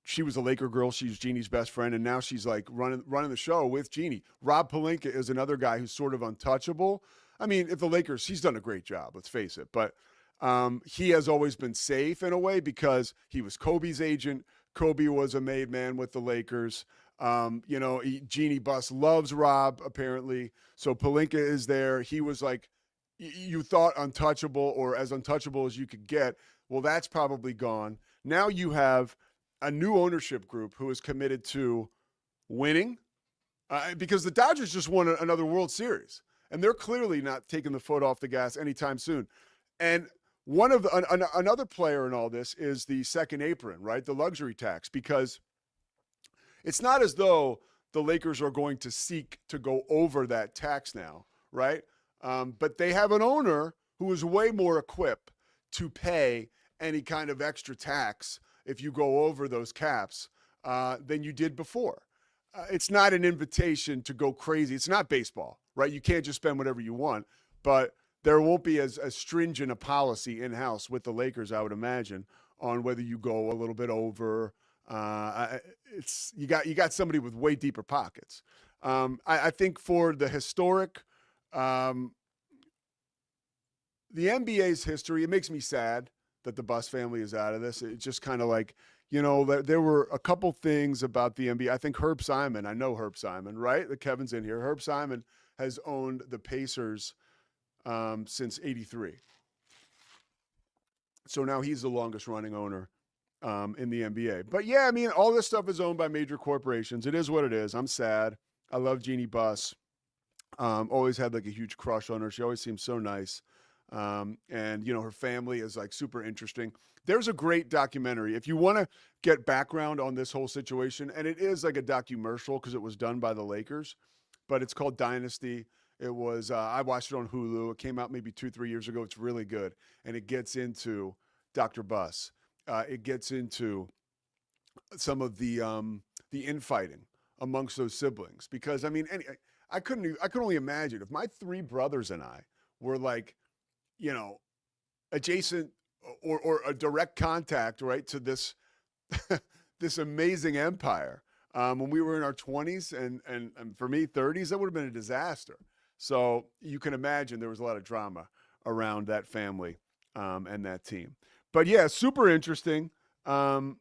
she was a Laker girl. She's Jeannie's best friend, and now she's like running the show with Jeannie. Rob Pelinka is another guy who's sort of untouchable. I mean, if the Lakers, he's done a great job, let's face it, but he has always been safe in a way because he was Kobe's agent. Kobe was a made man with the Lakers. You know, Jeannie Buss loves Rob, apparently. So Pelinka is there. He was like, you thought untouchable or as untouchable as you could get. Well, that's probably gone. Now you have a new ownership group who is committed to winning because the Dodgers just won another World Series, and they're clearly not taking the foot off the gas anytime soon. And one of another player in all this is the second apron, right? The luxury tax, because it's not as though the Lakers are going to seek to go over that tax now, right? But they have an owner who is way more equipped to pay any kind of extra tax if you go over those caps than you did before. It's not an invitation to go crazy. It's not baseball, right? You can't just spend whatever you want, but there won't be as stringent a policy in-house with the Lakers, I would imagine, on whether you go a little bit over. You got somebody with way deeper pockets. I think for the historic, the NBA's history, it makes me sad that the Buss family is out of this. It's just kind of like, you know, there were a couple things about the NBA. I think Herb Simon, I know Herb Simon, right? The Kevin's in here. Herb Simon has owned the Pacers since '83. So now he's the longest running owner in the NBA. But yeah, I mean, all this stuff is owned by major corporations. It is what it is. I'm sad. I love Jeannie Buss. Always had like a huge crush on her. She always seems so nice. And, you know, her family is like super interesting. There's a great documentary. If you want to get background on this whole situation, and it is like a documercial because it was done by the Lakers, but it's called Dynasty. It was, I watched it on Hulu. It came out maybe 2-3 years ago. It's really good. And it gets into Dr. Buss. It gets into some of the infighting amongst those siblings, because I mean, I could only imagine if my three brothers and I were like, you know, adjacent or a direct contact, right, to this this amazing empire when we were in our 20s and for me 30s, that would have been a disaster. So you can imagine there was a lot of drama around that family and that team. But yeah, super interesting. I'm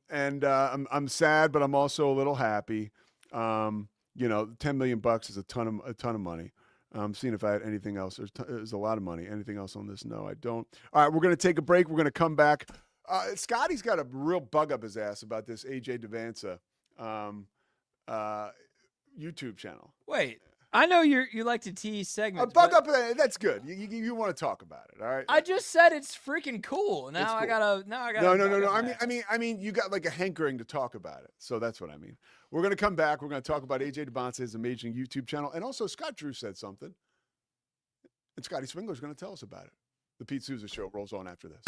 sad, but I'm also a little happy. You know, $10 million is a ton of money. I'm seeing if I had anything else. There's a lot of money. Anything else on this? No, I don't. All right, we're going to take a break. We're going to come back. Scotty's got a real bug up his ass about this AJ Dybantsa YouTube channel. Wait, I know you like to tease segments. A bug up, that's good. You want to talk about it, all right? I just said it's freaking cool. Now cool. I gotta. No. I mean, you got like a hankering to talk about it. So that's what I mean. We're going to come back. We're going to talk about AJ Dybantsa, his amazing YouTube channel. And also Scott Drew said something. And Scotty Swingler's going to tell us about it. The Pete Sousa Show rolls on after this.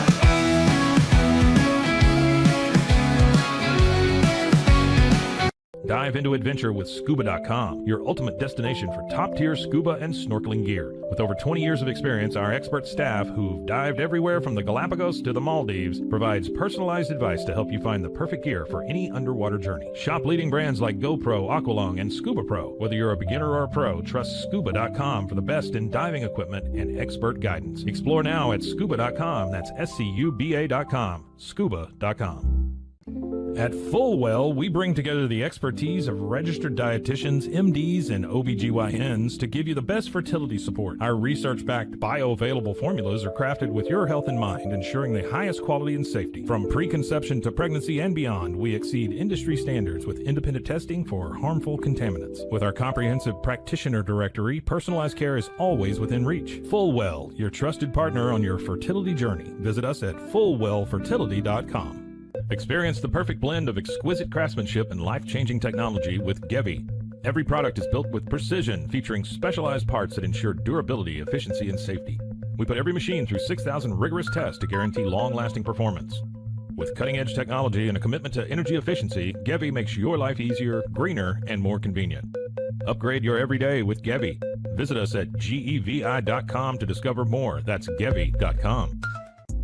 Dive into adventure with scuba.com, your ultimate destination for top-tier scuba and snorkeling gear. With over 20 years of experience, our expert staff, who've dived everywhere from the Galapagos to the Maldives, provides personalized advice to help you find the perfect gear for any underwater journey. Shop leading brands like GoPro, Aqualung, and Scuba Pro. Whether you're a beginner or a pro, trust scuba.com for the best in diving equipment and expert guidance. Explore now at scuba.com. That's SCUBA.com. Scuba.com. At Fullwell, we bring together the expertise of registered dietitians, MDs, and OBGYNs to give you the best fertility support. Our research-backed bioavailable formulas are crafted with your health in mind, ensuring the highest quality and safety. From preconception to pregnancy and beyond, we exceed industry standards with independent testing for harmful contaminants. With our comprehensive practitioner directory, personalized care is always within reach. Fullwell, your trusted partner on your fertility journey. Visit us at fullwellfertility.com. Experience the perfect blend of exquisite craftsmanship and life-changing technology with Gevi. Every product is built with precision, featuring specialized parts that ensure durability, efficiency, and safety. We put every machine through 6,000 rigorous tests to guarantee long-lasting performance. With cutting-edge technology and a commitment to energy efficiency, Gevi makes your life easier, greener, and more convenient. Upgrade your everyday with Gevi. Visit us at gevi.com to discover more. That's gevi.com.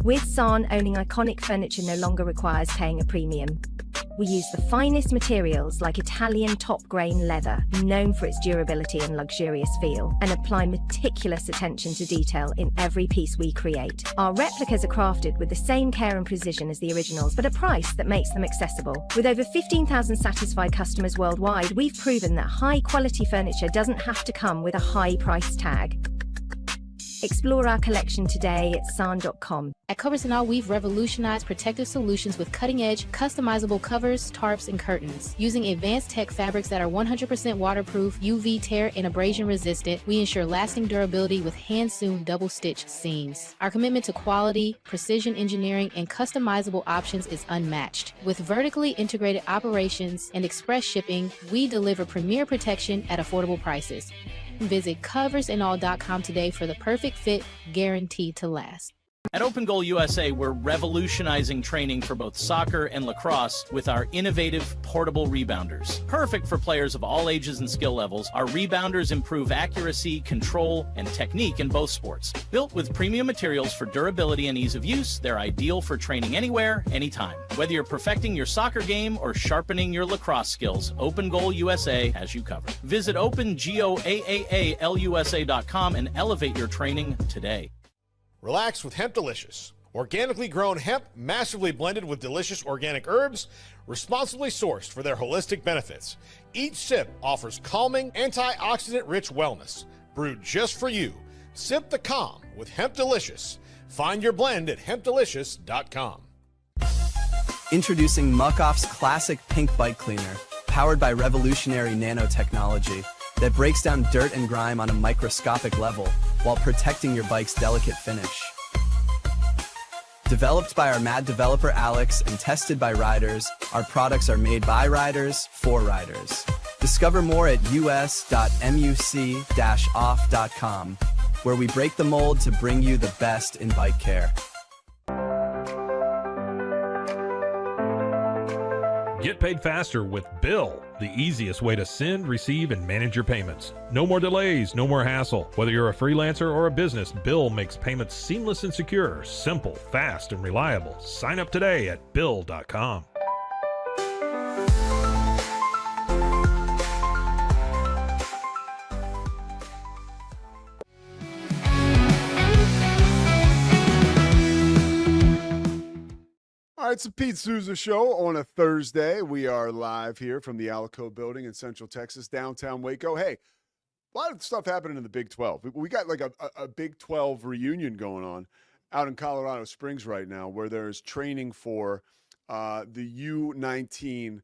With San, owning iconic furniture no longer requires paying a premium. We use the finest materials like Italian top-grain leather, known for its durability and luxurious feel, and apply meticulous attention to detail in every piece we create. Our replicas are crafted with the same care and precision as the originals, but a price that makes them accessible. With over 15,000 satisfied customers worldwide, we've proven that high-quality furniture doesn't have to come with a high price tag. Explore our collection today at san.com. At Covers & All, we've revolutionized protective solutions with cutting-edge, customizable covers, tarps, and curtains. Using advanced tech fabrics that are 100% waterproof, UV tear, and abrasion resistant, we ensure lasting durability with hand-sewn double-stitch seams. Our commitment to quality, precision engineering, and customizable options is unmatched. With vertically integrated operations and express shipping, we deliver premier protection at affordable prices. Visit coversandall.com today for the perfect fit, guaranteed to last. At Open Goal USA, we're revolutionizing training for both soccer and lacrosse with our innovative portable rebounders. Perfect for players of all ages and skill levels, our rebounders improve accuracy, control, and technique in both sports. Built with premium materials for durability and ease of use, they're ideal for training anywhere, anytime. Whether you're perfecting your soccer game or sharpening your lacrosse skills, Open Goal USA has you covered. Visit OpenGoAAALUSA.com and elevate your training today. Relax with Hemp Delicious. Organically grown hemp, massively blended with delicious organic herbs, responsibly sourced for their holistic benefits. Each sip offers calming, antioxidant-rich wellness. Brewed just for you. Sip the calm with Hemp Delicious. Find your blend at hempdelicious.com. Introducing Muck-Off's classic pink bike cleaner, powered by revolutionary nanotechnology that breaks down dirt and grime on a microscopic level while protecting your bike's delicate finish. Developed by our mad developer Alex and tested by riders, our products are made by riders for riders. Discover more at us.muc-off.com, where we break the mold to bring you the best in bike care. Get paid faster with Bill, the easiest way to send, receive, and manage your payments. No more delays, no more hassle. Whether you're a freelancer or a business, Bill makes payments seamless and secure, simple, fast, and reliable. Sign up today at Bill.com. All right, it's the Pete Sousa Show on a Thursday. We are live here from the Alico building in Central Texas, downtown Waco. Hey, a lot of stuff happening in the Big 12. We got like a Big 12 reunion going on out in Colorado Springs right now, where there's training for the U19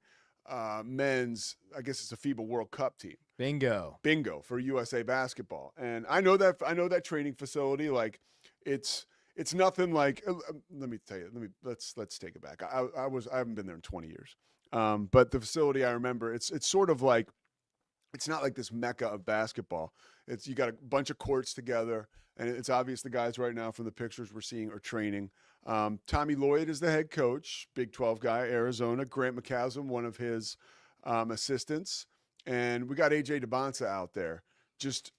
men's, I guess it's a FIBA World Cup team. Bingo for USA basketball. And I know that training facility, like it's nothing like. Let me tell you. Let's take it back. I haven't been there in 20 years. But the facility, I remember, it's sort of like, it's not like this mecca of basketball. You got a bunch of courts together, and it's obvious the guys right now from the pictures we're seeing are training. Tommy Lloyd is the head coach, Big 12 guy, Arizona. Grant McCaslam, one of his assistants, and we got AJ Dybantsa out there just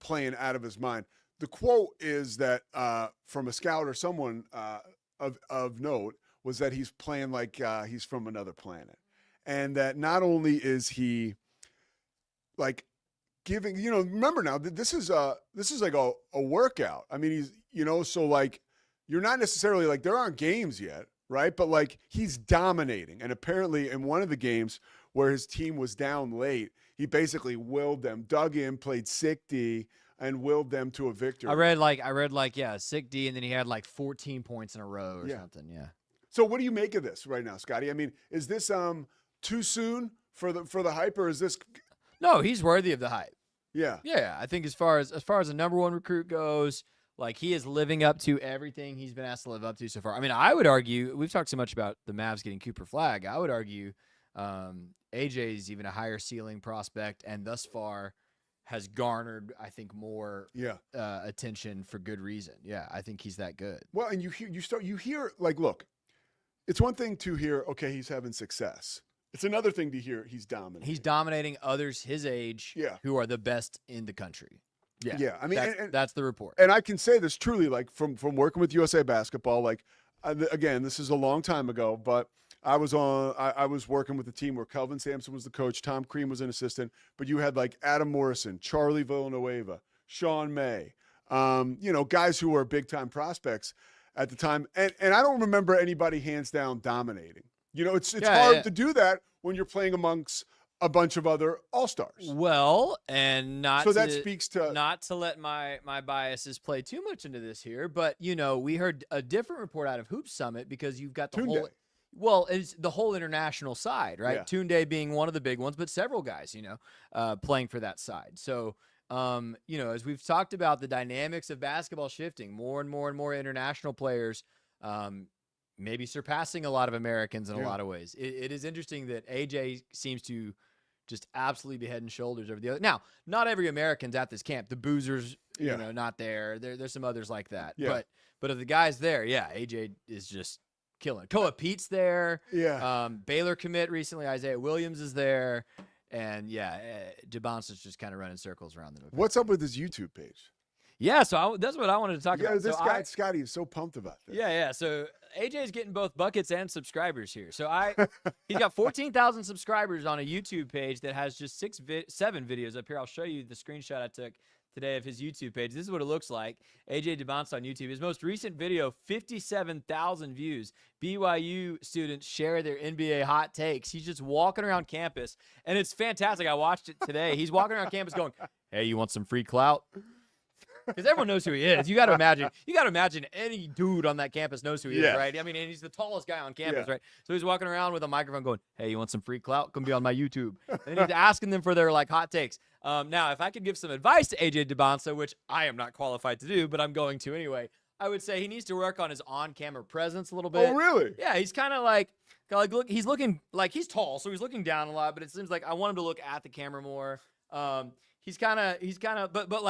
playing out of his mind. The quote is that from a scout or someone of note was that he's playing like he's from another planet, and that not only is he like giving, remember now this is like a workout. I mean, he's, so like you're not necessarily like, there aren't games yet, right? But like he's dominating, and apparently in one of the games where his team was down late, he basically willed them, dug in, played sick D, and willed them to a victory. I read yeah, sick D, and then he had like 14 points in a row or something. Yeah. So what do you make of this right now, Scotty? I mean, is this too soon for the hype, or is this? No, he's worthy of the hype. Yeah. Yeah, I think as far as the number one recruit goes, like he is living up to everything he's been asked to live up to so far. I mean, I would argue, we've talked so much about the Mavs getting Cooper Flagg. I would argue AJ is even a higher ceiling prospect, and thus far has garnered, I think, more attention for good reason. Yeah, I think he's that good. Well, and you hear like, look, it's one thing to hear, okay, he's having success. It's another thing to hear he's dominating. He's dominating others his age who are the best in the country. Yeah. I mean, that's the report. And I can say this truly, like from working with USA Basketball, like again, this is a long time ago, but I was working with a team where Kelvin Sampson was the coach, Tom Crean was an assistant, but you had like Adam Morrison, Charlie Villanueva, Sean May, guys who were big time prospects at the time. And I don't remember anybody hands down dominating. It's hard to do that when you're playing amongst a bunch of other all-stars. Well, and that speaks to not to let my biases play too much into this here, but we heard a different report out of Hoop Summit because you've got the Tunde. it's the whole international side, right? Yeah. Tunde being one of the big ones, but several guys, playing for that side. So, as we've talked about the dynamics of basketball shifting, more and more and more international players, maybe surpassing a lot of Americans in a lot of ways. It is interesting that AJ seems to just absolutely be head and shoulders over the other. Now, not every American's at this camp. The Boozers, not there. There's some others like that. Yeah. But of the guys there, AJ is just killing. Koa Pete's there. Yeah. Baylor commit recently. Isaiah Williams is there. And Dybantsa's just kind of running circles around them. What's up with his YouTube page? Yeah, so that's what I wanted to talk about. This guy, Scotty, is so pumped about this. Yeah. So AJ's getting both buckets and subscribers here. So he's got 14,000 subscribers on a YouTube page that has just 7 videos up here. I'll show you the screenshot I took today of his YouTube page. This is what it looks like. AJ Dybantsa on YouTube. His most recent video, 57,000 views. BYU students share their NBA hot takes. He's just walking around campus, and it's fantastic. I watched it today. He's walking around campus going, "Hey, you want some free clout?" Because everyone knows who he is. You got to imagine any dude on that campus knows who he is, right? I mean, and he's the tallest guy on campus, right? So he's walking around with a microphone going, "Hey, you want some free clout? Come be on my YouTube." And he's asking them for their hot takes. Now, if I could give some advice to AJ Dybantsa, which I am not qualified to do, but I'm going to anyway, I would say he needs to work on his on-camera presence a little bit. Oh, really? Yeah, he's kind of like look. He's looking like he's tall, so he's looking down a lot. But it seems like I want him to look at the camera more. He's kind of, but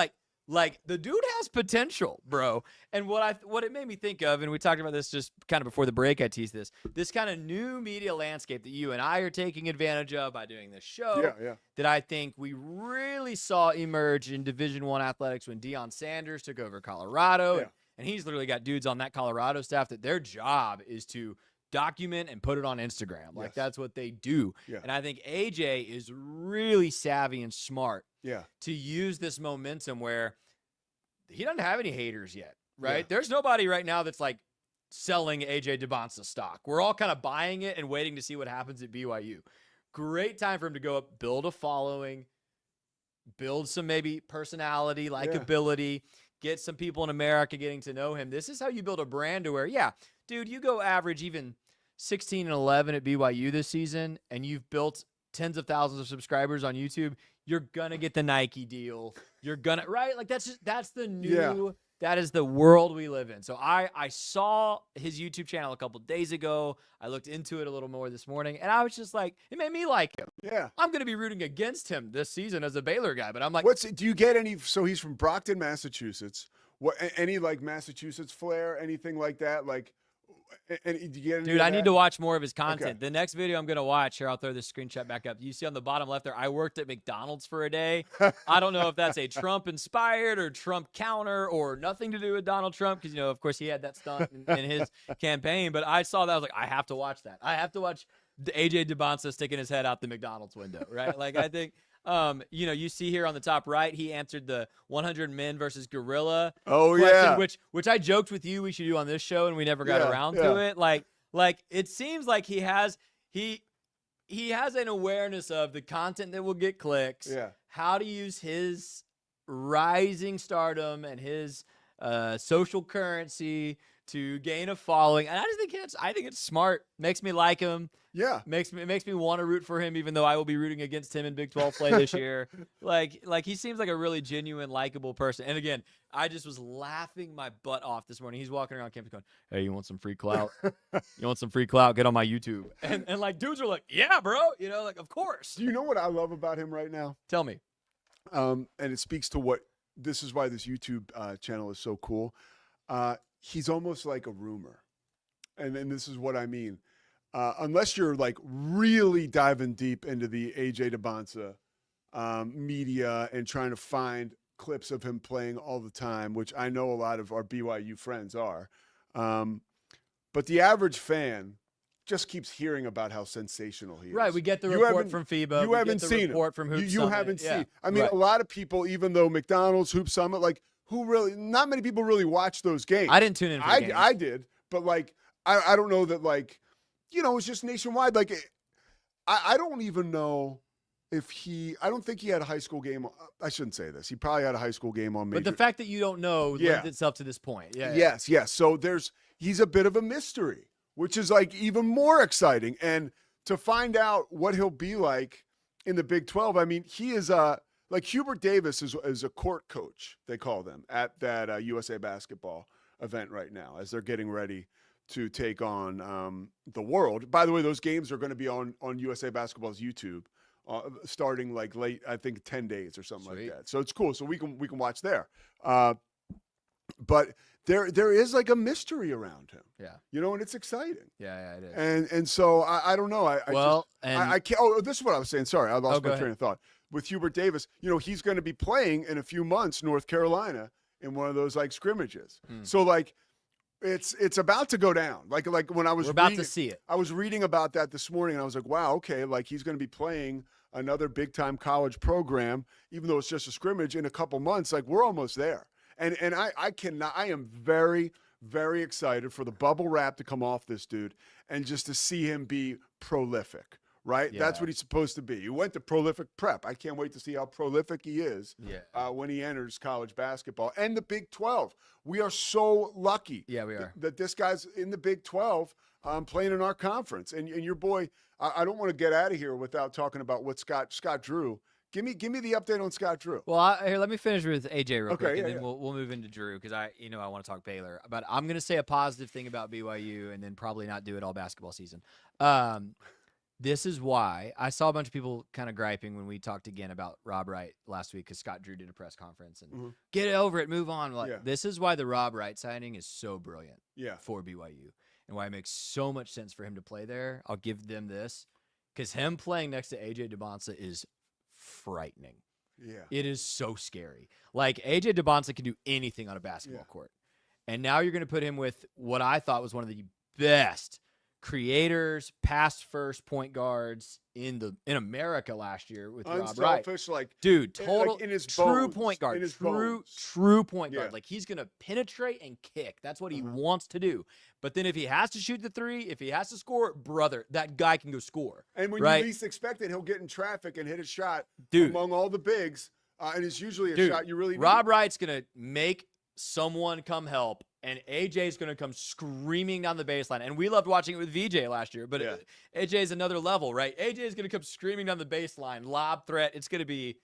like the dude has potential, bro. And what it made me think of, and we talked about this just kind of before the break, I teased this kind of new media landscape that you and I are taking advantage of by doing this show. That I think we really saw emerge in Division I athletics when Deion Sanders took over Colorado. And he's literally got dudes on that Colorado staff that their job is to document and put it on Instagram. Like that's what they do. And I think AJ is really savvy and smart to use this momentum where he doesn't have any haters yet, right? There's nobody right now that's like selling AJ Dybantsa stock. We're all kind of buying it and waiting to see what happens at BYU. Great time for him to go up, build a following, build some maybe personality, likability, get some people in America getting to know him. This is how you build a brand to where, dude, you go average even 16 and 11 at BYU this season, and you've built tens of thousands of subscribers on YouTube. You're gonna get the Nike deal. You're gonna right? That's the new that is the world we live in. So I saw his YouTube channel a couple days ago. I looked into it a little more this morning, and I was just like, it made me like him. Yeah. I'm gonna be rooting against him this season as a Baylor guy, but I'm like, do you get any? So he's from Brockton, Massachusetts. What any Massachusetts flair, anything like that? Like, and do you get any dude, I need to watch more of his content. Okay. The next video I'm going to watch, here, I'll throw this screenshot back up. You see on the bottom left there, I worked at McDonald's for a day. I don't know if that's a Trump-inspired or Trump counter or nothing to do with Donald Trump because, of course, he had that stunt in his campaign. But I saw that. I was like, I have to watch that. I have to watch AJ Dybantsa sticking his head out the McDonald's window, right? Like, I think – you see here on the top right, he answered the 100 men versus gorilla question, which I joked with you we should do on this show, and we never got around to it. Like it seems like he has an awareness of the content that will get clicks, how to use his rising stardom and his social currency to gain a following. And I think it's smart. Makes me like him. Yeah. It makes me want to root for him, even though I will be rooting against him in Big 12 play this year. Like he seems like a really genuine, likable person. And again, I just was laughing my butt off this morning. He's walking around campus going, "Hey, you want some free clout? You want some free clout? Get on my YouTube." And like dudes are like, "Yeah, bro." You know, like of course. Do you know what I love about him right now? Tell me. And it speaks to what this is why this YouTube channel is so cool. He's almost like a rumor. And this is what I mean. Unless you're like really diving deep into the AJ Dybantsa media and trying to find clips of him playing all the time, which I know a lot of our BYU friends are. But the average fan just keeps hearing about how sensational he is. Right, we get the report from FIBA. You haven't seen report from Hoop You Summit. haven't Yeah. seen. I mean, Right. a lot of people, even though McDonald's, Hoop Summit, like not many people really watch those games. I didn't tune in for the games. I did, but like, I don't know that like, it's just nationwide. Like, I don't even know if I don't think he had a high school game. I shouldn't say this. He probably had a high school game on major. But the fact that you don't know lends itself to this point. Yeah. Yes. So he's a bit of a mystery, which is like even more exciting. And to find out what he'll be like in the Big 12, I mean, he is like Hubert Davis is a court coach, they call them, at that USA basketball event right now as they're getting ready to take on the world. By the way, those games are going to be on USA Basketball's YouTube starting like late, I think 10 days or something like that. So it's cool. So we can watch there. But there is like a mystery around him. Yeah. And it's exciting. Yeah, it is. And so I don't know. I can't. Oh, this is what I was saying. Sorry, I lost my train of thought. With Hubert Davis, he's going to be playing in a few months, North Carolina, in one of those like scrimmages. So like, it's about to go down. Like when I was about to see it. I was reading about that this morning, and I was like, wow, okay, like he's going to be playing another big time college program, even though it's just a scrimmage in a couple months. Like we're almost there. And I am very, very excited for the bubble wrap to come off this dude and just to see him be prolific, right? Yeah. That's what he's supposed to be. He went to prolific prep. I can't wait to see how prolific he is when he enters college basketball. And the Big 12. We are so lucky we are. that this guy's in the Big 12 playing in our conference. And your boy, I don't want to get out of here without talking about what Scott Drew. Give me the update on Scott Drew. Well, here, let me finish with AJ real quick, and then yeah. we'll move into Drew because I want to talk Baylor. But I'm going to say a positive thing about BYU and then probably not do it all basketball season. This is why I saw a bunch of people kind of griping when we talked again about Rob Wright last week because Scott Drew did a press conference and get over it, move on. Like, this is why the Rob Wright signing is so brilliant for BYU and why it makes so much sense for him to play there. I'll give them this because him playing next to AJ Dybantsa is frightening. Yeah. It is so scary. Like AJ Dybantsa can do anything on a basketball court. And now you're going to put him with what I thought was one of the best creators, pass first point guards in America last year with Rob Wright. Unselfish, like dude, total like in his true bones, point guard, in his true point guard. Yeah. Like he's gonna penetrate and kick. That's what he wants to do. But then if he has to shoot the three, if he has to score, brother, that guy can go score. And when right? you least expect it, he'll get in traffic and hit a shot Dude. among all the bigs. And it's usually a shot you really need. Rob Wright's gonna make someone come help, and AJ's going to come screaming down the baseline. And we loved watching it with VJ last year, but AJ's another level, right? AJ's going to come screaming down the baseline, lob threat. It's going to be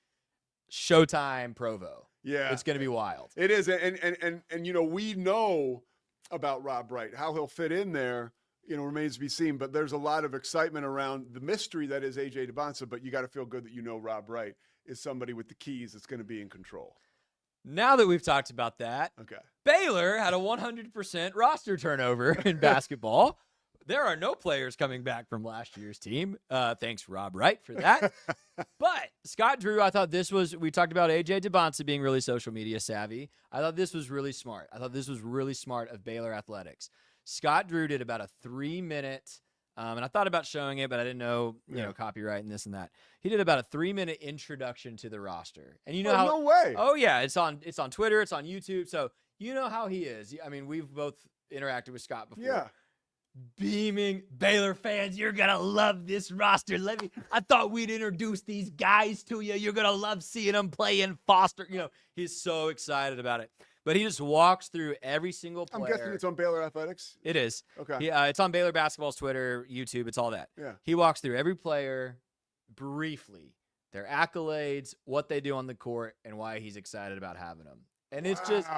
Showtime Provo. Yeah. It's going to be wild. It is. And we know about Rob Wright. How he'll fit in there, remains to be seen. But there's a lot of excitement around the mystery that is AJ Dybantsa, but you got to feel good that Rob Wright is somebody with the keys that's going to be in control. Now that we've talked about that, Baylor had a 100% roster turnover in basketball. There are no players coming back from last year's team. Thanks, Rob Wright, for that. But Scott Drew, I thought we talked about AJ Dybantsa being really social media savvy. I thought this was really smart. I thought this was really smart of Baylor Athletics. Scott Drew did about a 3-minute, and I thought about showing it, but I didn't know, copyright and this and that. He did about a 3-minute introduction to the roster. And you know how? No way. Oh yeah, it's on Twitter, it's on YouTube. So you know how he is. I mean, we've both interacted with Scott before. Yeah. Beaming, Baylor fans, you're gonna love this roster. I thought we'd introduce these guys to you. You're gonna love seeing them play in Foster. He's so excited about it. But he just walks through every single player. I'm guessing it's on Baylor Athletics. It is. Okay. It's on Baylor Basketball's Twitter, YouTube. It's all that. Yeah. He walks through every player briefly, their accolades, what they do on the court, and why he's excited about having them. And it's just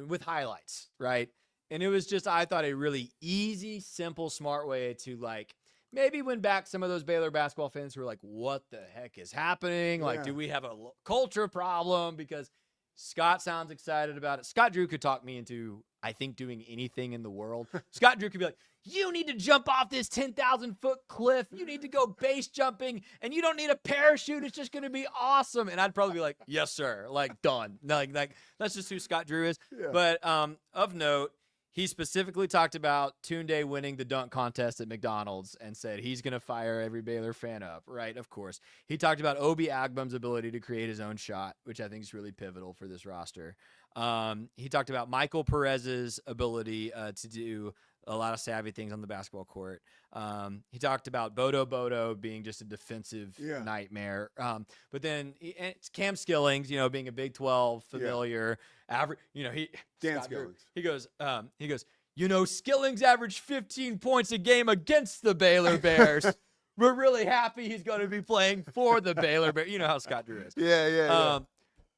with highlights, right? And it was just, I thought, a really easy, simple, smart way to like maybe win back some of those Baylor basketball fans who are like, what the heck is happening? Like, do we have a culture problem? Because Scott sounds excited about it. Scott Drew could talk me into, I think, doing anything in the world. Scott Drew could be like, you need to jump off this 10,000-foot cliff. You need to go base jumping, and you don't need a parachute. It's just going to be awesome. And I'd probably be like, yes, sir. Like, done. Like that's just who Scott Drew is. Yeah. But of note, he specifically talked about Tunde winning the dunk contest at McDonald's and said he's going to fire every Baylor fan up, right? Of course. He talked about Obi Agbum's ability to create his own shot, which I think is really pivotal for this roster. He talked about Michael Perez's ability to do a lot of savvy things on the basketball court. He talked about Bodo being just a defensive nightmare. But then it's Cam Skillings, being a Big 12 familiar, average, Dan Skillings. He goes, Skillings averaged 15 points a game against the Baylor Bears. We're really happy he's going to be playing for the Baylor Bears. You know how Scott Drew is. Yeah.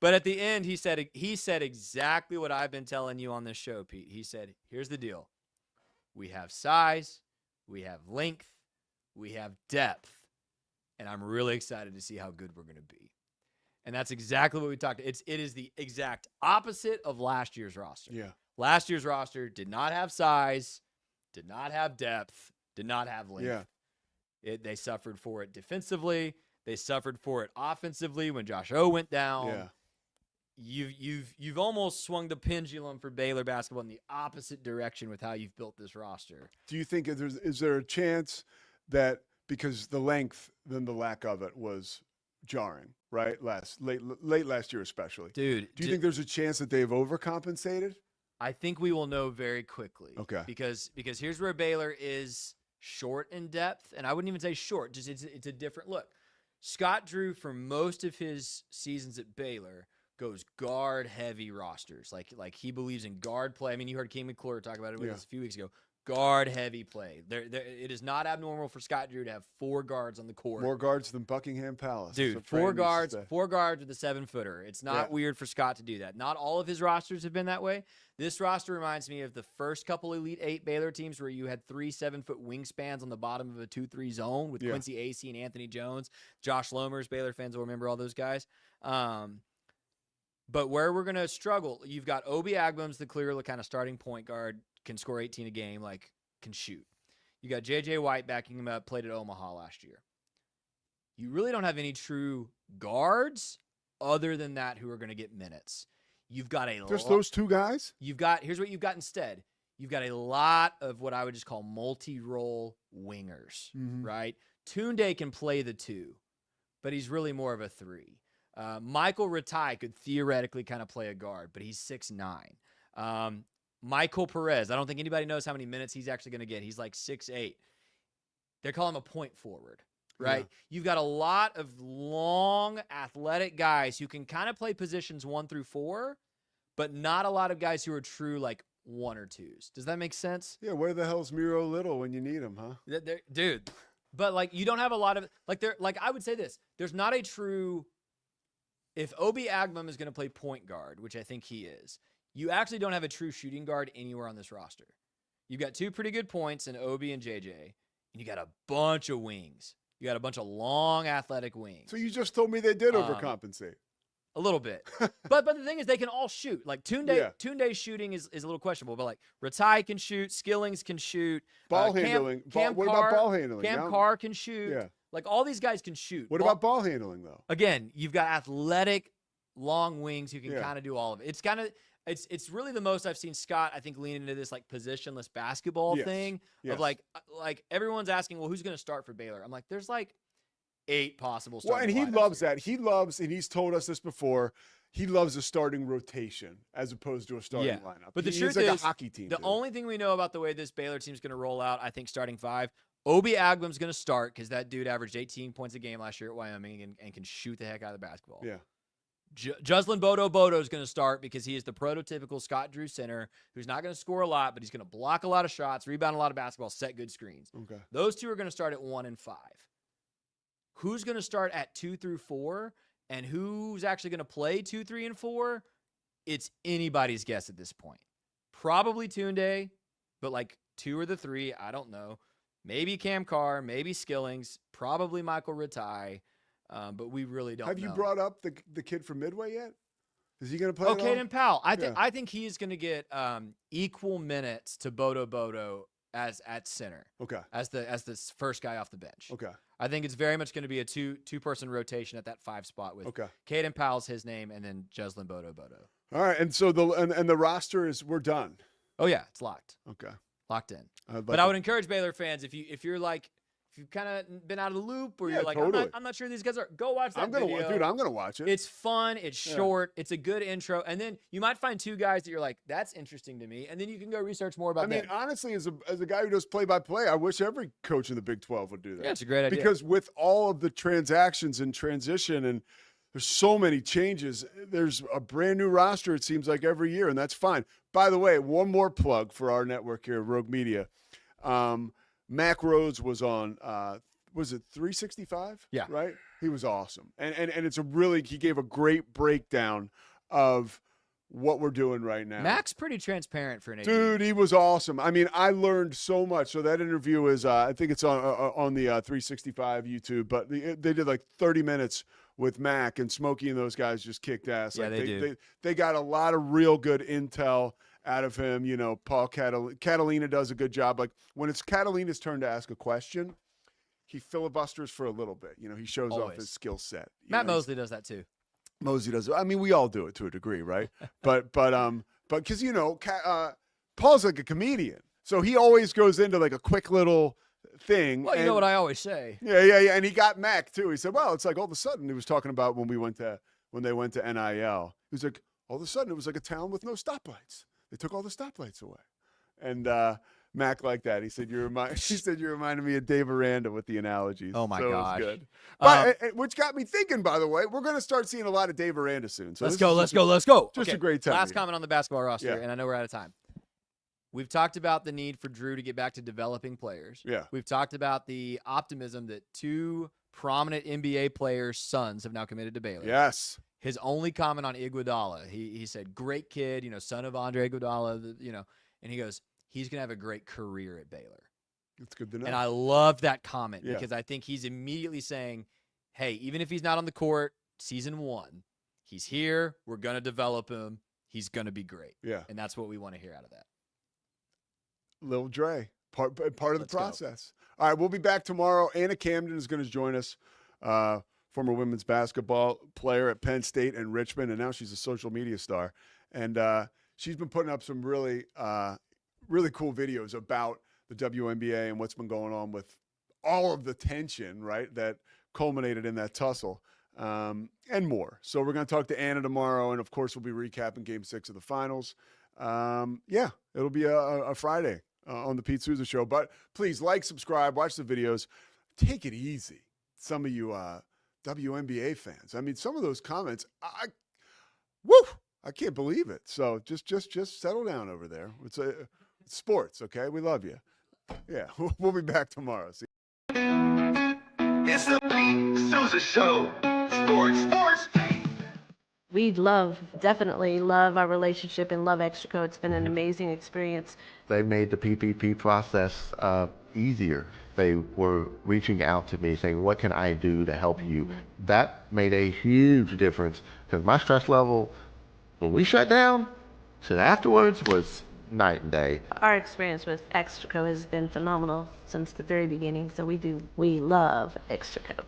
But at the end, he said exactly what I've been telling you on this show, Pete. He said, here's the deal. We have size, we have length, we have depth, and I'm really excited to see how good we're going to be. And that's exactly what we talked about. It is the exact opposite of last year's roster. Yeah. Last year's roster did not have size, did not have depth, did not have length. Yeah. They suffered for it defensively. They suffered for it offensively when Josh O went down. Yeah. You've almost swung the pendulum for Baylor basketball in the opposite direction with how you've built this roster. Do you think is there a chance that because the length, then the lack of it was jarring, right? Late last year especially. Dude, do you think there's a chance that they've overcompensated? I think we will know very quickly. Okay. Because here's where Baylor is short in depth, and I wouldn't even say short, just it's a different look. Scott Drew, for most of his seasons at Baylor, goes guard heavy rosters. Like he believes in guard play. I mean, you heard King McClure talk about it with us a few weeks ago. Guard heavy play. It is not abnormal for Scott Drew to have 4 guards on the court. More guards than Buckingham Palace. Dude, 4 guards with a 7-footer. It's not weird for Scott to do that. Not all of his rosters have been that way. This roster reminds me of the first couple Elite 8 Baylor teams where you had 3 7-foot wingspans on the bottom of a 2-3 zone with Quincy Acey and Anthony Jones. Josh Lomers, Baylor fans will remember all those guys. But where we're going to struggle, you've got Obi Agbum's the clear kind of starting point guard, can score 18 a game, can shoot. You got J.J. White backing him up, played at Omaha last year. You really don't have any true guards other than that who are going to get minutes. You've got just those 2 guys? Here's what you've got instead. You've got a lot of what I would just call multi-role wingers, right? Tunde can play the 2, but he's really more of a 3. Michael Ratai could theoretically kind of play a guard, but he's 6'9". Michael Perez, I don't think anybody knows how many minutes he's actually going to get. He's like 6'8". They call him a point forward, right? Yeah. You've got a lot of long, athletic guys who can kind of play positions 1 through 4, but not a lot of guys who are true 1 or 2s. Does that make sense? Yeah, where the hell's Miro Little when you need him, huh? Dude, but you don't have a lot of I would say this. There's not a true. If Obi Agbum is going to play point guard, which I think he is, you actually don't have a true shooting guard anywhere on this roster. You've got 2 pretty good points in Obi and JJ, and you got a bunch of wings. You got a bunch of long, athletic wings. So you just told me they did overcompensate. A little bit. but the thing is, they can all shoot. Tunde's shooting is a little questionable, but Ratai can shoot, Skillings can shoot. Ball handling. What about ball handling? Cam Carr can shoot. Yeah. All these guys can shoot. What about ball handling, though? Again, you've got athletic, long wings who can kind of do all of it. It's kind of it's really the most I've seen Scott, I think, lean into this positionless basketball thing of everyone's asking, well, who's going to start for Baylor? I'm like, there's 8 possible starting and he loves that. He loves, and he's told us this before, he loves a starting rotation as opposed to a starting lineup. But the truth is, a hockey team. The only thing we know about the way this Baylor team is going to roll out, I think, starting 5. Obi Agbum's going to start because that dude averaged 18 points a game last year at Wyoming and can shoot the heck out of the basketball. Yeah. Juslin Bodo is going to start because he is the prototypical Scott Drew center who's not going to score a lot, but he's going to block a lot of shots, rebound a lot of basketball, set good screens. Okay. Those two are going to start at 1 and 5. Who's going to start at 2 through 4, and who's actually going to play 2, 3, and 4? It's anybody's guess at this point. Probably Tunde, but like 2 or the 3, I don't know. Maybe Cam Carr, maybe Skillings, probably Michael Ratai, but we really don't know. Have you brought up the kid from Midway yet? Is he going to play? Okay, Caden Powell. I think he's going to get equal minutes to Bodo as at center. Okay. As the first guy off the bench. Okay. I think it's very much going to be a two-person rotation at that 5 spot with Caden Powell's his name and then Juslin Bodo. All right, and so the roster we're done. Oh yeah, it's locked. Okay. Locked in. But I would encourage Baylor fans, if you've kind of been out of the loop, or you're like, totally. I'm not sure these guys are, go watch that video. Dude, I'm gonna watch it. It's fun. It's short. It's a good intro, and then you might find 2 guys that you're like, that's interesting to me, and then you can go research more about. I mean, honestly, as a guy who does play-by-play, I wish every coach in the Big 12 would do that. Yeah, it's a great idea. Because with all of the transactions and transition, and there's so many changes, there's a brand new roster. It seems like every year, and that's fine. By the way, one more plug for our network here, Rogue Media. Mac Rhodes was on. Was it 365? Yeah. Right? He was awesome. And he gave a great breakdown of what we're doing right now. Mac's pretty transparent for an AD. Dude, he was awesome. I mean, I learned so much. So that interview is, I think it's on the 365 YouTube, but they did like 30 minutes with Mac, and Smokey and those guys just kicked ass. Yeah, like they got a lot of real good intel out of him. You know, Catalina does a good job. Like when it's Catalina's turn to ask a question, he filibusters for a little bit. You know, he shows off his skill set. Matt Mosley does that too. Mosley does. I mean, we all do it to a degree, right? but because Paul's like a comedian, so he always goes into like a quick little thing. Well, you know what I always say. Yeah. And he got Mac too. He said, "Well, it's like all of a sudden," he was talking about when they went to NIL. He was like, all of a sudden, it was like a town with no stoplights. They took all the stoplights away, and Mac like that. He said, She said you reminded me of Dave Aranda with the analogies. Oh my gosh, it was good. But which got me thinking. By the way, we're going to start seeing a lot of Dave Aranda soon. So let's go. Just okay. a great time. Last comment on the basketball roster, Yeah. and I know we're out of time. We've talked about the need for Drew to get back to developing players. Yeah. We've talked about the optimism that 2 prominent NBA players' sons have now committed to Baylor. Yes. His only comment on Iguodala, he said, great kid, son of Andre Iguodala, and he goes, he's going to have a great career at Baylor. That's good to know. And I love that comment Yeah. because I think he's immediately saying, hey, even if he's not on the court season 1, he's here. We're going to develop him. He's going to be great. Yeah. And that's what we want to hear out of that. Lil Dre, part of the Let's go. process. All right, we'll be back tomorrow. Anna Camden is going to join us, former women's basketball player at Penn State and Richmond, and now she's a social media star. And she's been putting up some really cool videos about the WNBA and what's been going on with all of the tension, right, that culminated in that tussle, and more. So we're going to talk to Anna tomorrow, and, of course, we'll be recapping Game 6 of the finals. Yeah, it'll be a Friday on the Pete Sousa Show. But please subscribe, watch the videos. Take it easy, some of you WNBA fans. I mean, some of those comments, I can't believe it. So just settle down over there. It's sports, okay? We love you. Yeah, we'll be back tomorrow. See you. It's the Pete Sousa Show. Sports. We definitely love our relationship and love Extraco. It's been an amazing experience. They made the PPP process easier. They were reaching out to me saying, what can I do to help you? That made a huge difference because my stress level, when we shut down, to afterwards was night and day. Our experience with Extraco has been phenomenal since the very beginning. So we love Extraco.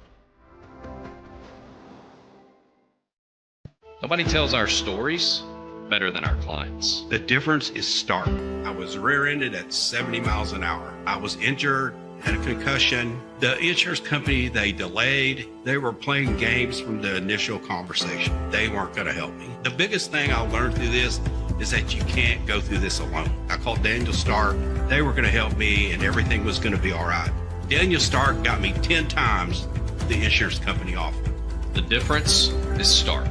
Nobody tells our stories better than our clients. The difference is stark. I was rear-ended at 70 miles an hour. I was injured, had a concussion. The insurance company, they delayed. They were playing games from the initial conversation. They weren't going to help me. The biggest thing I learned through this is that you can't go through this alone. I called Daniel Stark. They were going to help me and everything was going to be all right. Daniel Stark got me 10 times the insurance company offered. The difference is Stark.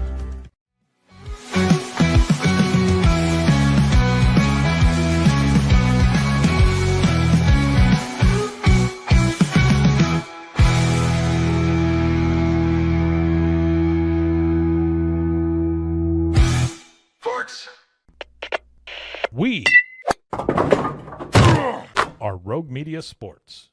Sports. We are Rogue Media Sports.